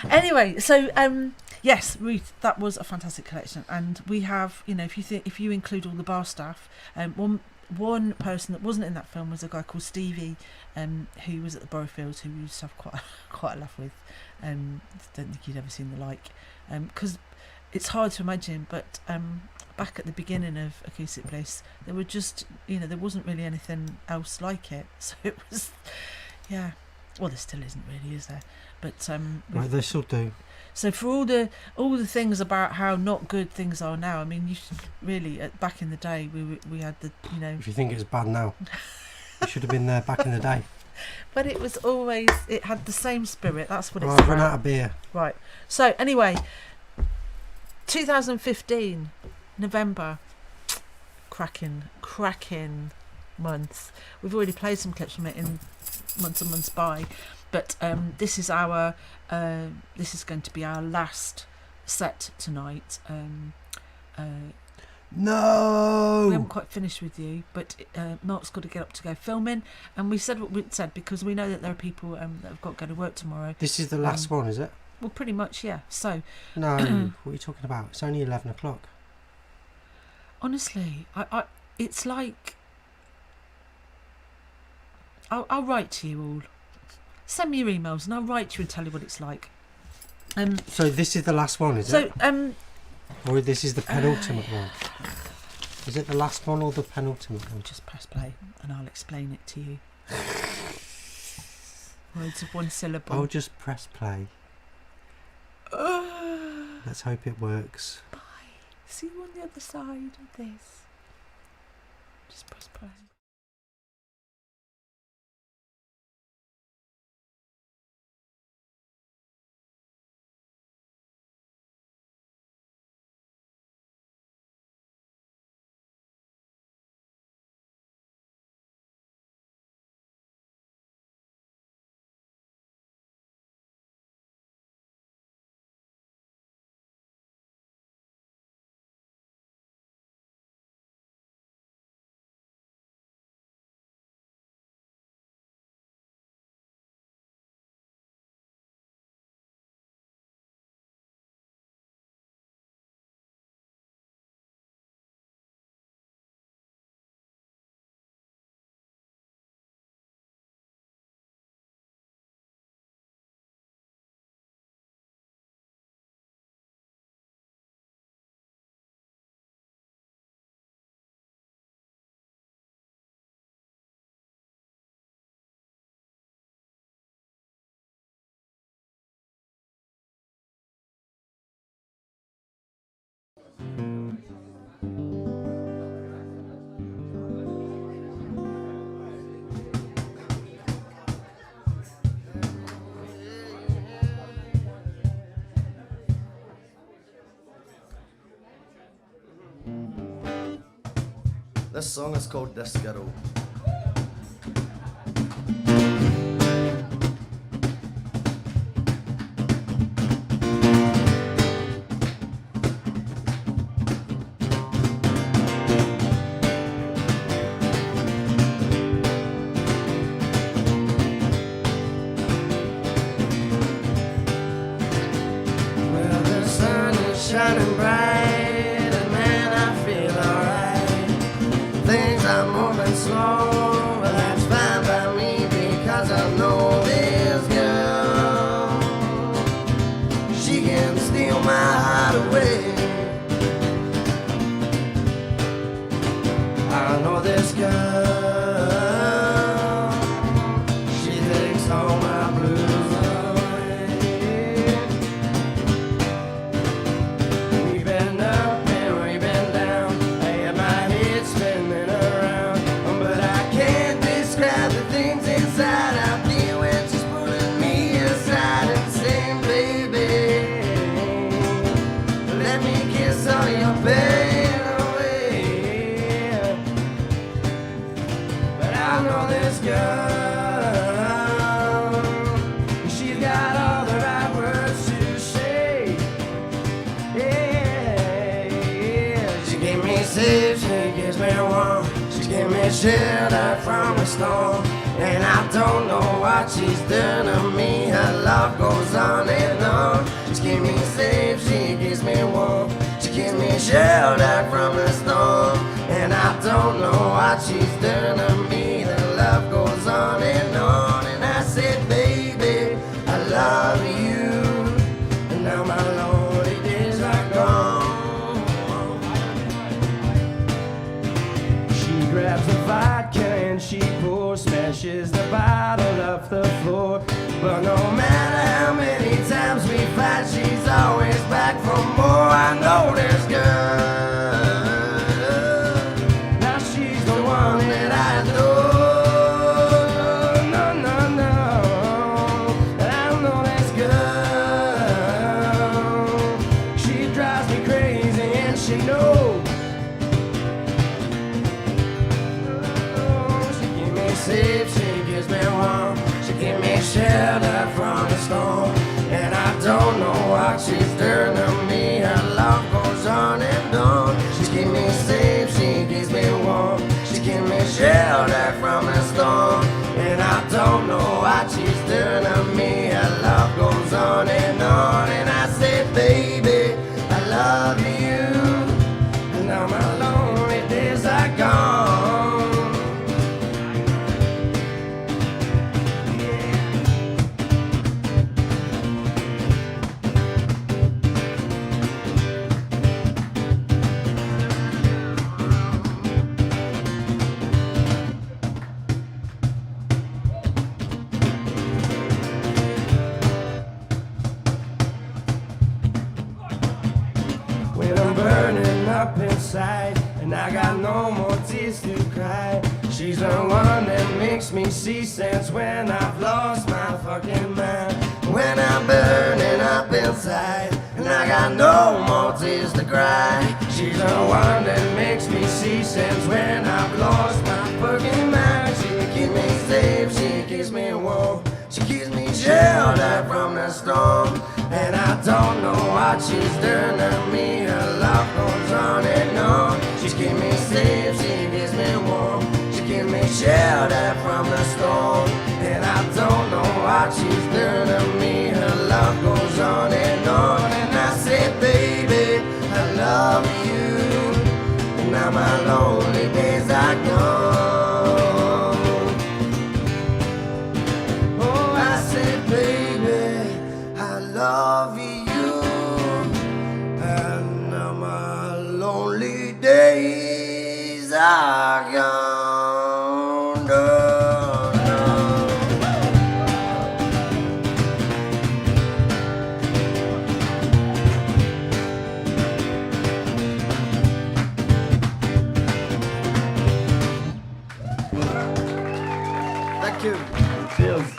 Anyway, so yes, Ruth, that was a fantastic collection, and we have, you know, if you include all the bar staff, one person that wasn't in that film was a guy called Stevie, who was at the Boroughfields, who we used to have quite a laugh with. Don't think you'd ever seen the like, because it's hard to imagine, but back at the beginning of Acoustic Bliss, there were just, you know, there wasn't really anything else like it, so it was, yeah. Well, there still isn't really, is there? But right, they still do. So for all the things about how not good things are now, I mean, you should really back in the day we had the, you know. If you think it's bad now, you should have been there back in the day. But it was always, it had the same spirit. That's what it's about. I've run out of beer. Right. So anyway, 2015 November, cracking month. We've already played some clips from it in months and months by, but this is going to be our last set tonight. No, we haven't quite finished with you, but Mark's got to get up to go filming, and we said what we said because we know that there are people that have got to go to work tomorrow. This is the last one, is it? Well, pretty much, yeah. So no, what are you talking about? It's only 11 o'clock. Honestly, I it's like I'll write to you all. Send me your emails and I'll write to you and tell you what it's like. So this is the last one, is it? Or this is the penultimate one? Is it the last one or the penultimate one? Just press play and I'll explain it to you. Words of one syllable. I'll just press play. Let's hope it works. Bye. See you on the other side of this. Just press play. This song is called Disco. Well, the sun is shining bright, and man, I feel alright. Things are moving slow, but that's fine by me because I know this girl. She can steal my heart away. I know this girl. She takes all my blues away. We've been up and we've been down. I have my head spinning around, but I can't describe the things inside I feel when she's pulling me aside and saying, baby, let me kiss all your pain away. But I know this girl, she's got all the right words to say. Yeah, she gave me safe, she gives me warm, she gave me shelter from the storm. And I don't know what she's done to me. Her love goes on and on. She gave me safe, she gives me warm, she gives me shelter from the storm. And I don't know what she's done to me. The love goes on and on. And I said, baby, I love you. And now my lonely days are gone. She grabs the vodka and she pours, smashes the bottle off the floor. But no matter how many times we fight, she's always back for more. I know this girl. Now she's the one that I adore. No, no, no. I know this girl. She drives me crazy and she knows. She gives me safe, she gives me warm, she gives me shelter from the storm. And I don't know what she's done to me. Her love goes on and on. She gives me safe, she gives me warm, she gives me shelter from the storm. And I don't know what she's done to me. Her love goes on and on. And I said, baby, I love you. And now my lonely days are gone. When I'm burning up inside and I got no more tears to cry, she's the one that makes me see sense when I've lost my fucking mind. When I'm burning up inside and I got no more tears to cry, she's the one that makes me see sense when I've lost my fucking mind. She keeps me safe, she keeps me warm, she keeps me shelter from the storm. And I don't know what she's done to me. Her love goes on and on. She keeps me safe, she gives me warm, she gives me shelter from the storm. And I don't know what she's done to me. Her love goes on and on. And I said, baby, I love you. And now my lonely days are gone. Oh, I said, baby, I love you. And now my lonely days are gone. No, no. Thank you. Cheers.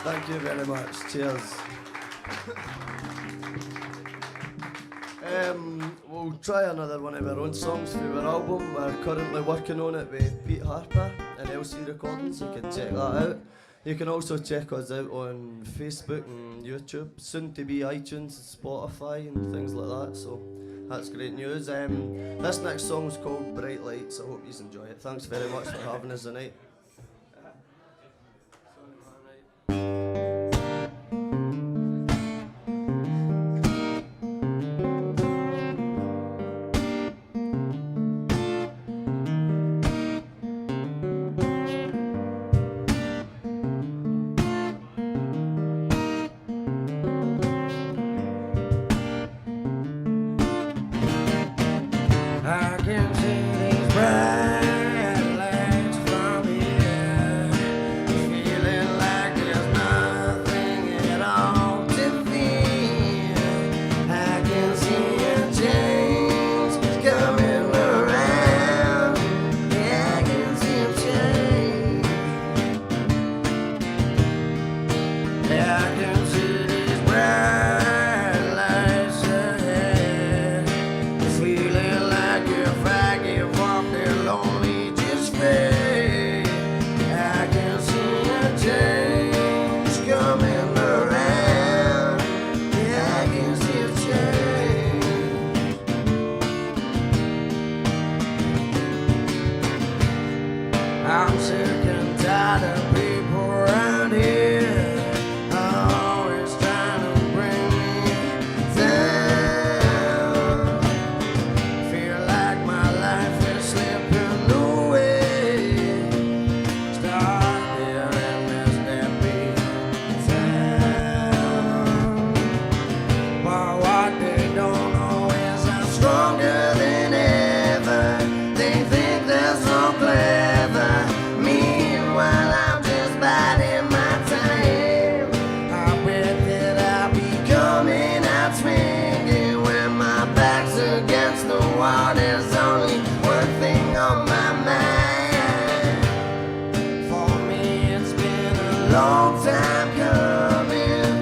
Thank you very much. Cheers. We'll try another one of our own songs for our album. We're currently working on it with Pete Harper and LC Recordings. You can check that out. You can also check us out on Facebook and YouTube, soon to be iTunes, Spotify and things like that, so that's great news. This next song is called Bright Lights. I hope you enjoy it. Thanks very much for having us tonight. I can see these bright lights from here, feeling like there's nothing at all to fear. I can see a change coming around. Yeah, I can see a change. Yeah, I can see these bright lights ahead, feeling like if I give up, they'll only just fade. I can see a change coming around. Yeah, I can see a change. I'm sick and tired of people around here always trying to bring me down. Feel like my life is slipping away. Start hearing this deadbeat sound. But what they don't know is I'm stronger than ever. They think they're so clever. Meanwhile, I'm just biding my time. I bet that I'll be coming out swinging when my back's against the wall. There's only one thing on my mind. For me, it's been a long time coming,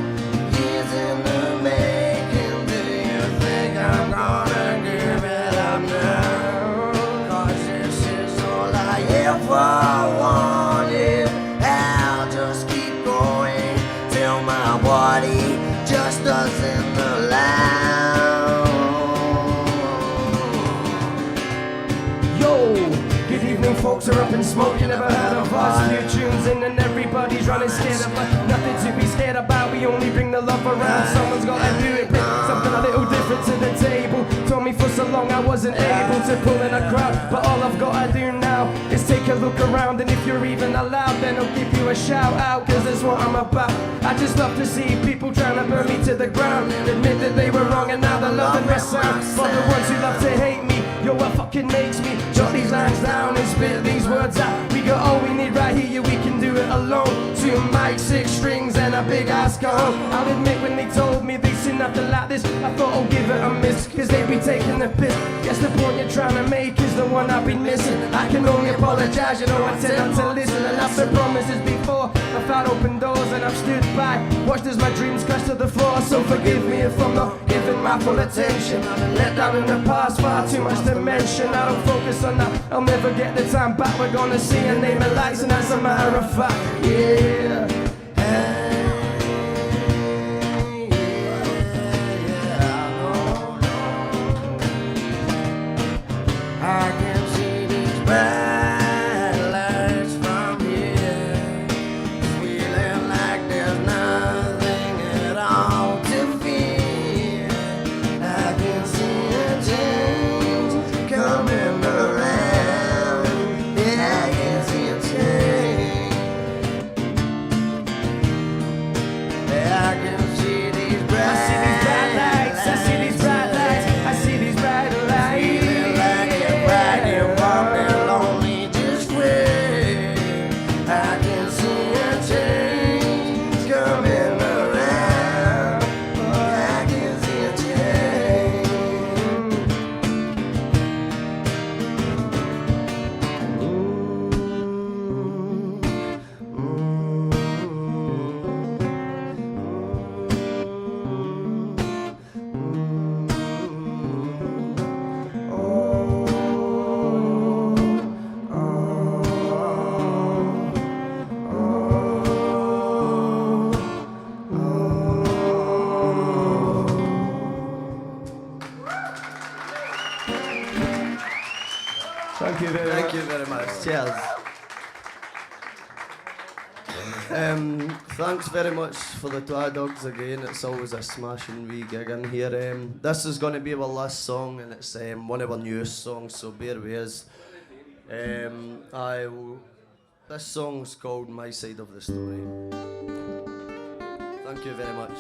years in the making. Do you think I'm gonna give it up now? 'Cause this is all I ever wanted. I'll just keep going till my body just doesn't allow. Yo, good evening folks, are up and smoking. Never heard of us. New tunes in and everybody's running scared of us. Nothing to be scared about, we only bring the love around. Someone's gotta do it, bring something a little different to the table. Told me for so long I wasn't able to pull in a crowd, but all I've gotta do now is take a look around. And if you're even allowed, then I'll give you a shout out, 'cause that's what I'm about. I just love to see people trying to burn me to the ground, admit that they were wrong and now they're loving their sound. For the ones who love to hate me, yo, what fucking makes me jot these lines down and spit these words out? We got all we need right here, yeah, we can do it alone. 2 mics, 6 strings and a big ass gun. I'll admit when they told me they see nothing like this, I thought I'll give it a miss, 'cause they be taking the piss. Guess the point you're trying to make is the one I've been missing. I can only apologize, you know I tend not to listen. And after promises before, I've had open doors and I've stood by, watched as my dreams crash to the floor. So forgive me if I'm not giving my full attention. I've been let down in the past, far too much to mention. I don't focus on that, I'll never get the time back. We're gonna see a name of lights, and that's a matter of fact. Yeah. I can see these bright lights from here, feeling like there's nothing at all to fear. I can see a change coming around. Yeah, I can see a change. Thank you very much. Thank you very much. Cheers. Thanks very much for the Twa Dogs again. It's always a smashing wee gig in here. This is going to be our last song, and it's one of our newest songs, so bear with us. This song's called My Side of the Story. Thank you very much.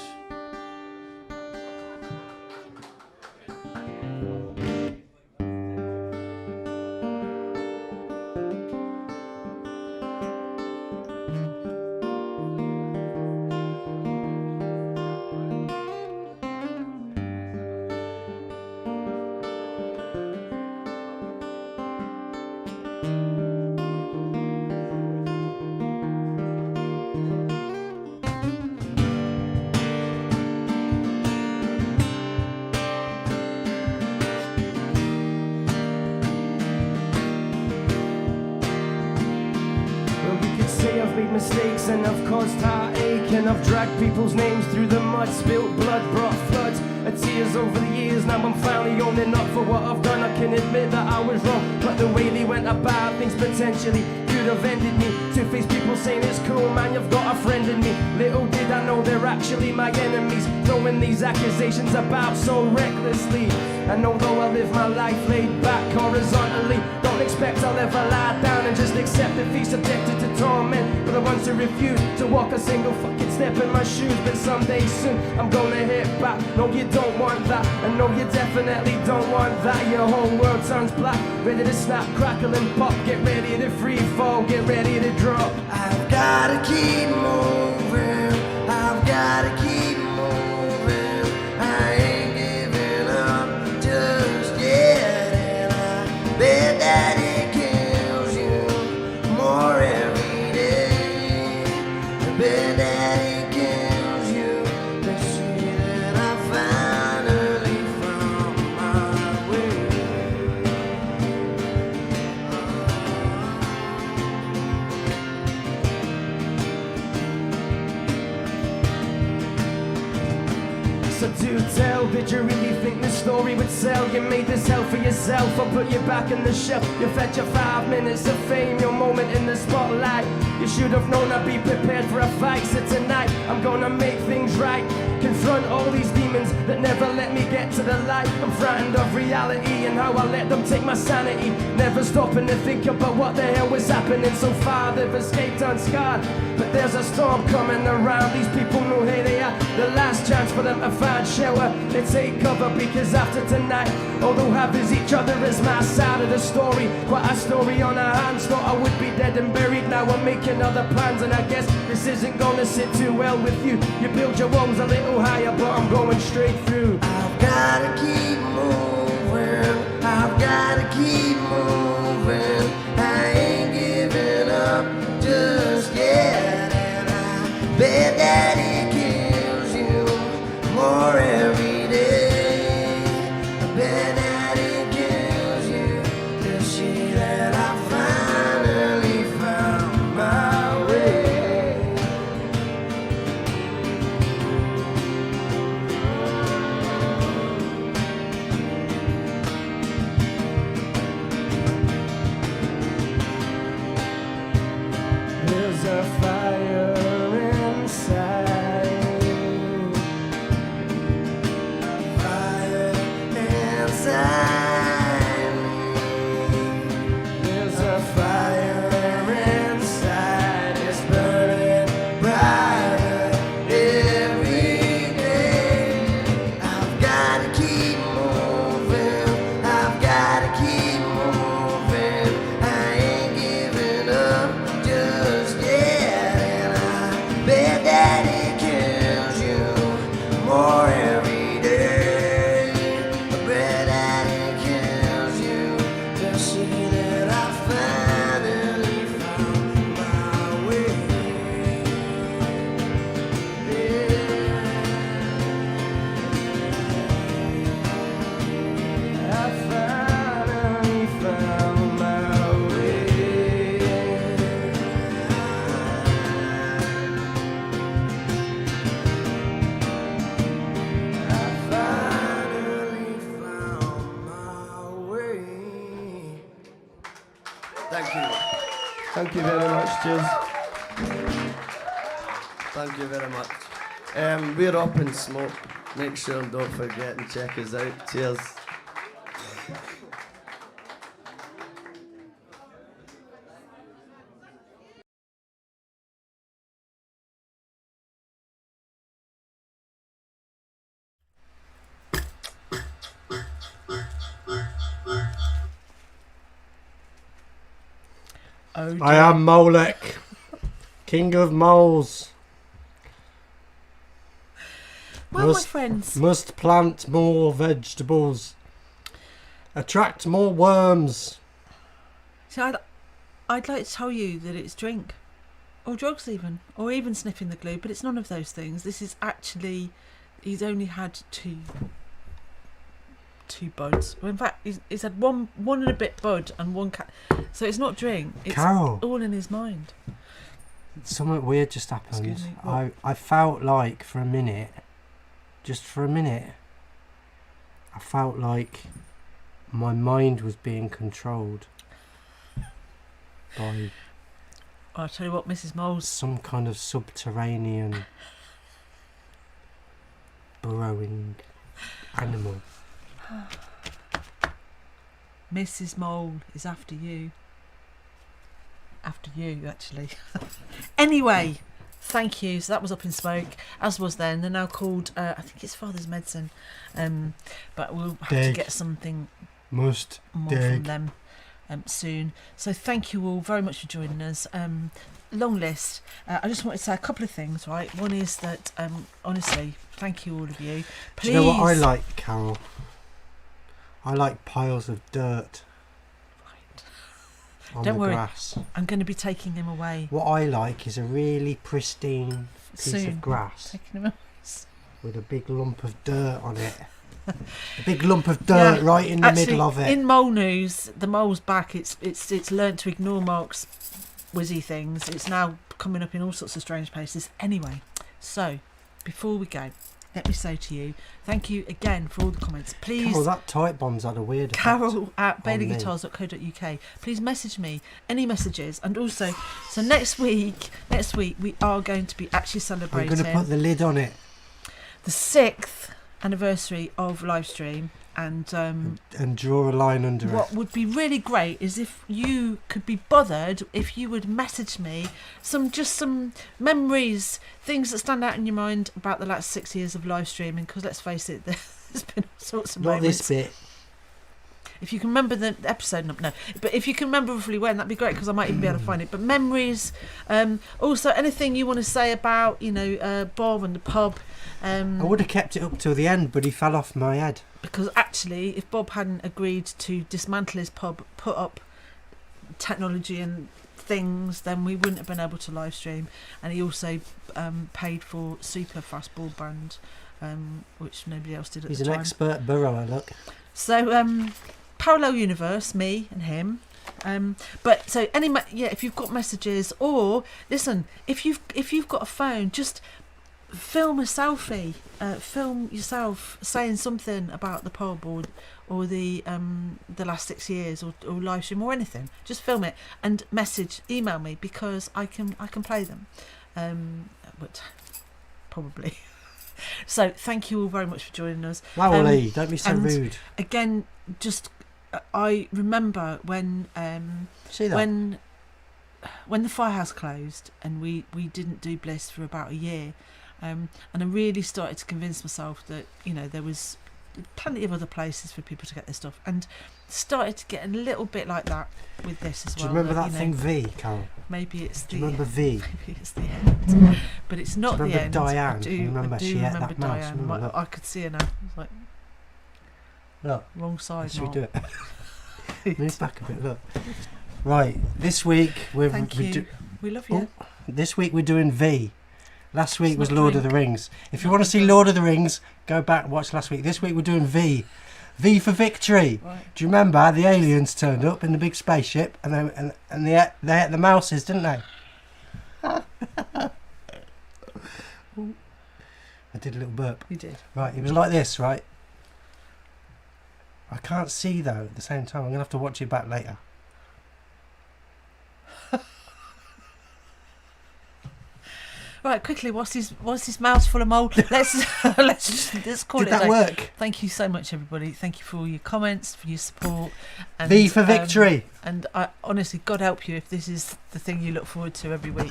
Mistakes and I've caused heartache and I've dragged people's names through the mud, spilt blood, brought floods of tears over the years. Now I'm finally owning up for what I've done. I can admit that I was wrong, but the way they went about things potentially could have ended me. Two-faced people saying it's cool, man, you've got a friend in me. Little did I know they're actually my enemies, throwing these accusations about so recklessly. And although I live my life laid back horizontally, don't expect I'll ever lie down and just accept defeat, subjected to torment. For the ones who refuse to walk a single fucking step in my shoes. But someday soon I'm gonna hit back. No, you don't want that, and no, you definitely don't want that. Your whole world turns black, ready to snap, crackle and pop. Get ready to free fall, get ready to drop. I've gotta keep moving, I've gotta keep moving. I ain't giving up just yet, and I bet that it kills you more every day. I bet that it kills you to see that I finally found my way. So do tell, did you really think this story would sell? You made this hell for yourself, I'll put you back in the shelf. You fed your 5 minutes of fame, your moment in the spotlight. You should have known I'd be prepared for a fight. So tonight, I'm gonna make things right. Confront all these demons that never let me get to the light. I'm frightened of reality and how I let them take my sanity. Never stopping to think about what the hell was happening. So far they've escaped unscarred, but there's a storm coming around. These people know who they are, the last chance for them to find shelter. They take cover because after tonight, all they'll have is each other as my side of the story. Quite a story on our hands, thought I would be dead and buried. Now I'm making other plans, and I guess this isn't gonna sit too well with you. You build your walls a little higher, but I'm going straight through. I've gotta keep moving, I've gotta keep moving. I ain't giving up just yet, and I bet that it kills you more every day. I bet that it kills you to see that I finally found my way. There's a fire inside. Fire inside. Thank you. Thank you very much, cheers. Thank you very much. We're Up in Smoke. Make sure and don't forget and check us out. Cheers. Oh, I am Molech, king of moles. Well, my friends. Must plant more vegetables. Attract more worms. See, I'd like to tell you that it's drink. Or drugs even. Or even sniffing the glue. But it's none of those things. This is actually... He's only had two buds. Well, in fact, he's had one and a bit bud and one cat. So it's not drink. It's Carol. all in his mind. Something weird just happened. Excuse me, what? I felt like for a minute, just for a minute, I felt like my mind was being controlled by I'll tell you what, Mrs. Moles. some kind of subterranean burrowing animal. Mrs. Mole is after you. After you, actually. Anyway, thank you. So that was Up in Smoke, as was then. They're now called, I think it's Father's Medicine. But we'll have to get something more from them soon. So thank you all very much for joining us. Long list. I just wanted to say a couple of things, right? One is that, honestly, thank you all of you. Please. Do you know what I like, Carol? I like piles of dirt. On Don't the worry, grass. I'm going to be taking him away. What I like is a really pristine piece Soon. of grass Taking him away. with a big lump of dirt on it. A big lump of dirt right in the middle of it. In mole news, the mole's back. It's learnt to ignore Mark's whizzy things. It's now coming up in all sorts of strange places. Anyway, so before we go, let me say to you, thank you again for all the comments. Please, Carol, that tight bomb's had a weird effect Carol at on me. baileyguitars.co.uk. Please message me any messages, and also, so next week we are going to be actually I'm celebrating going to put the lid on it. the 6th anniversary of Livestream, and draw a line under it. what would be really great is if you could be bothered, if you would message me some memories, things that stand out in your mind about the last 6 years of live streaming, because let's face it, there's been all sorts of Not moments. this bit. If you can remember the episode, no, but if you can remember roughly when, that'd be great, because I might even be able to find it. But memories, also anything you want to say about, Bob and the pub. I would have kept it up till the end, but he fell off my head. Because actually, if Bob hadn't agreed to dismantle his pub, put up technology and things, then we wouldn't have been able to live stream. And he also paid for super fast broadband, which nobody else did at He's the an time. expert burrower, look. So, parallel universe, me and him. But so if you've got messages, or listen, if you've got a phone, just film a selfie. Film yourself saying something about the pub or the last 6 years, or live stream or anything. Just film it and email me, because I can play them. But probably. So thank you all very much for joining us. Wow, Lee, don't be so rude. Again, just I remember when See that? when the firehouse closed and we didn't do Bliss for about a year, and I really started to convince myself that there was plenty of other places for people to get their stuff, and started to get a little bit like that with this as well. Do you remember that thing V, Carol? Maybe it's Do you remember V? Maybe it's the end, but it's not Do you the remember end. Diane? I do, You remember I do she ate remember that mouse? Diane. Remember, look. I could see her now. It's like, look, wrong side. should we Mark. do it? Move back a bit. Look. Right, this week Thank you. We love you. This week we're doing V. Last week was Lord of the Rings. If you want to see Lord of the Rings, go back and watch last week. This week we're doing V. V for victory. Right. Do you remember the aliens turned up in the big spaceship and they ate the mouses, didn't they? I did a little burp. You did. Right, it was like this, right? I can't see though at the same time. I'm going to have to watch it back later. Right, quickly. What's his mouth full of mold? Let's call Did it. that work? Thank you so much, everybody. Thank you for all your comments, for your support. And, V for victory. And I honestly, God help you if this is the thing you look forward to every week.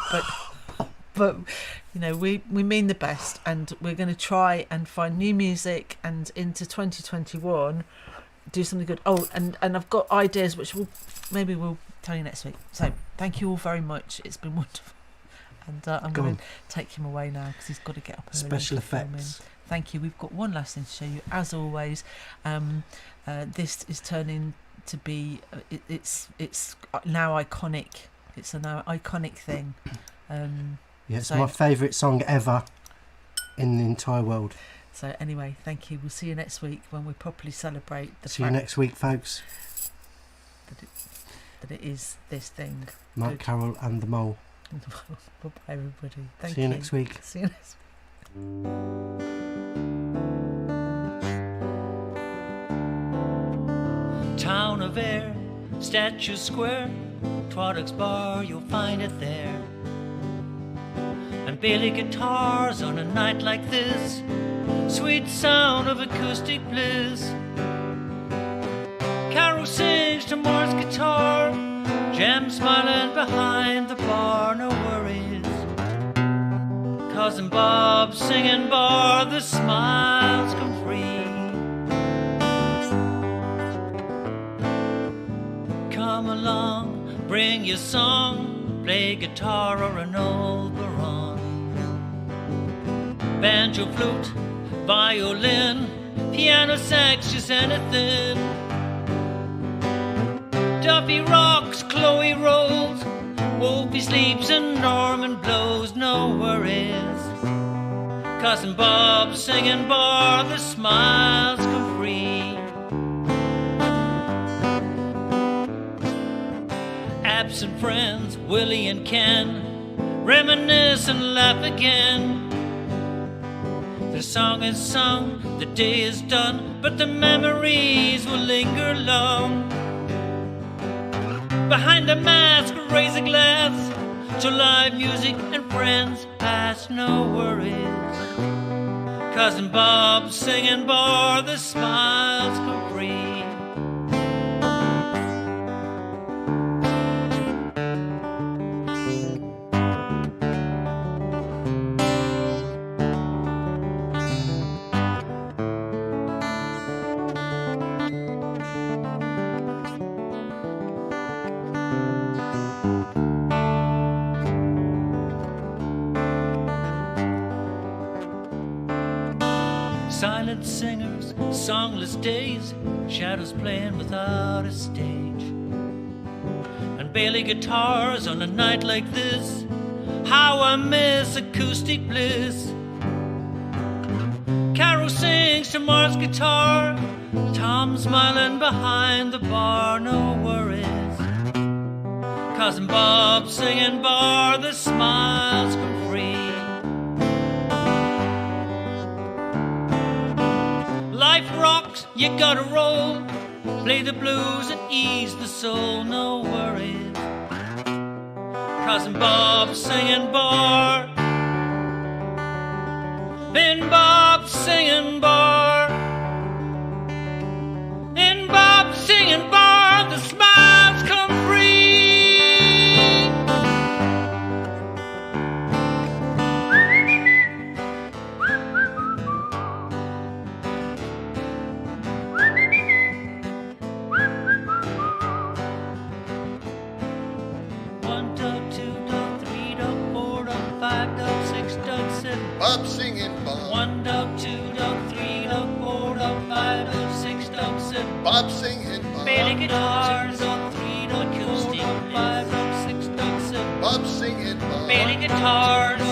But you know, we mean the best, and we're going to try and find new music, and into 2021 do something good. Oh, and I've got ideas which we'll tell you next week. So thank you all very much. It's been wonderful. And I'm going to take him away now because he's got to get up early. Special effects. Thank you. We've got one last thing to show you, as always. This is turning to be. It's now iconic. It's a now iconic thing. Yeah, it's my favourite song ever in the entire world. So anyway, thank you. We'll see you next week when we properly celebrate the See you next week, folks. That it is this thing. Mark Carroll and the Mole. Bye, everybody. Thank you. See you next week. See you next week. Town of Air, Statue Square, Twaddock's Bar, you'll find it there. And Bailey guitars on a night like this, sweet sound of acoustic bliss. Carol sings to Moore's guitar, Jem smiling behind the bar, no worries. Cousin Bob singing bar, the smiles come free. Come along, bring your song, play guitar or an old baron. Banjo, flute, violin, piano, sax, just anything. Duffy rocks, Chloe rolls, Wolfie sleeps and Norman blows, no worries. Cousin Bob singing bar, the smiles come free. Absent friends, Willie and Ken, reminisce and laugh again. The song is sung, the day is done, but the memories will linger long. Behind the mask, raise a glass to live music and friends pass, no worries. Cousin Bob singing bar, the smiles come free. Silent singers, songless days, shadows playing without a stage. And Bailey guitars on a night like this, how I miss acoustic bliss. Carol sings to Mark's guitar, Tom smiling behind the bar, no worries. Cousin Bob singing bar, the smiles come free. Life rocks, you gotta roll, play the blues and ease the soul, no worries. Cousin Bob singing bar, Ben Bob singing bar, and Bob singing bar, the smiles come free. Bob singing Bob. 1 dog, 2 dog, 3 dog, 4 dog, 5 dog, 6 dog, 7. Bob singing Bob. Bailey guitars, 2 dog, 3 dog, acoustic, 5 dog, 6 dog, 7. Bob singing Bob. Bailey guitars.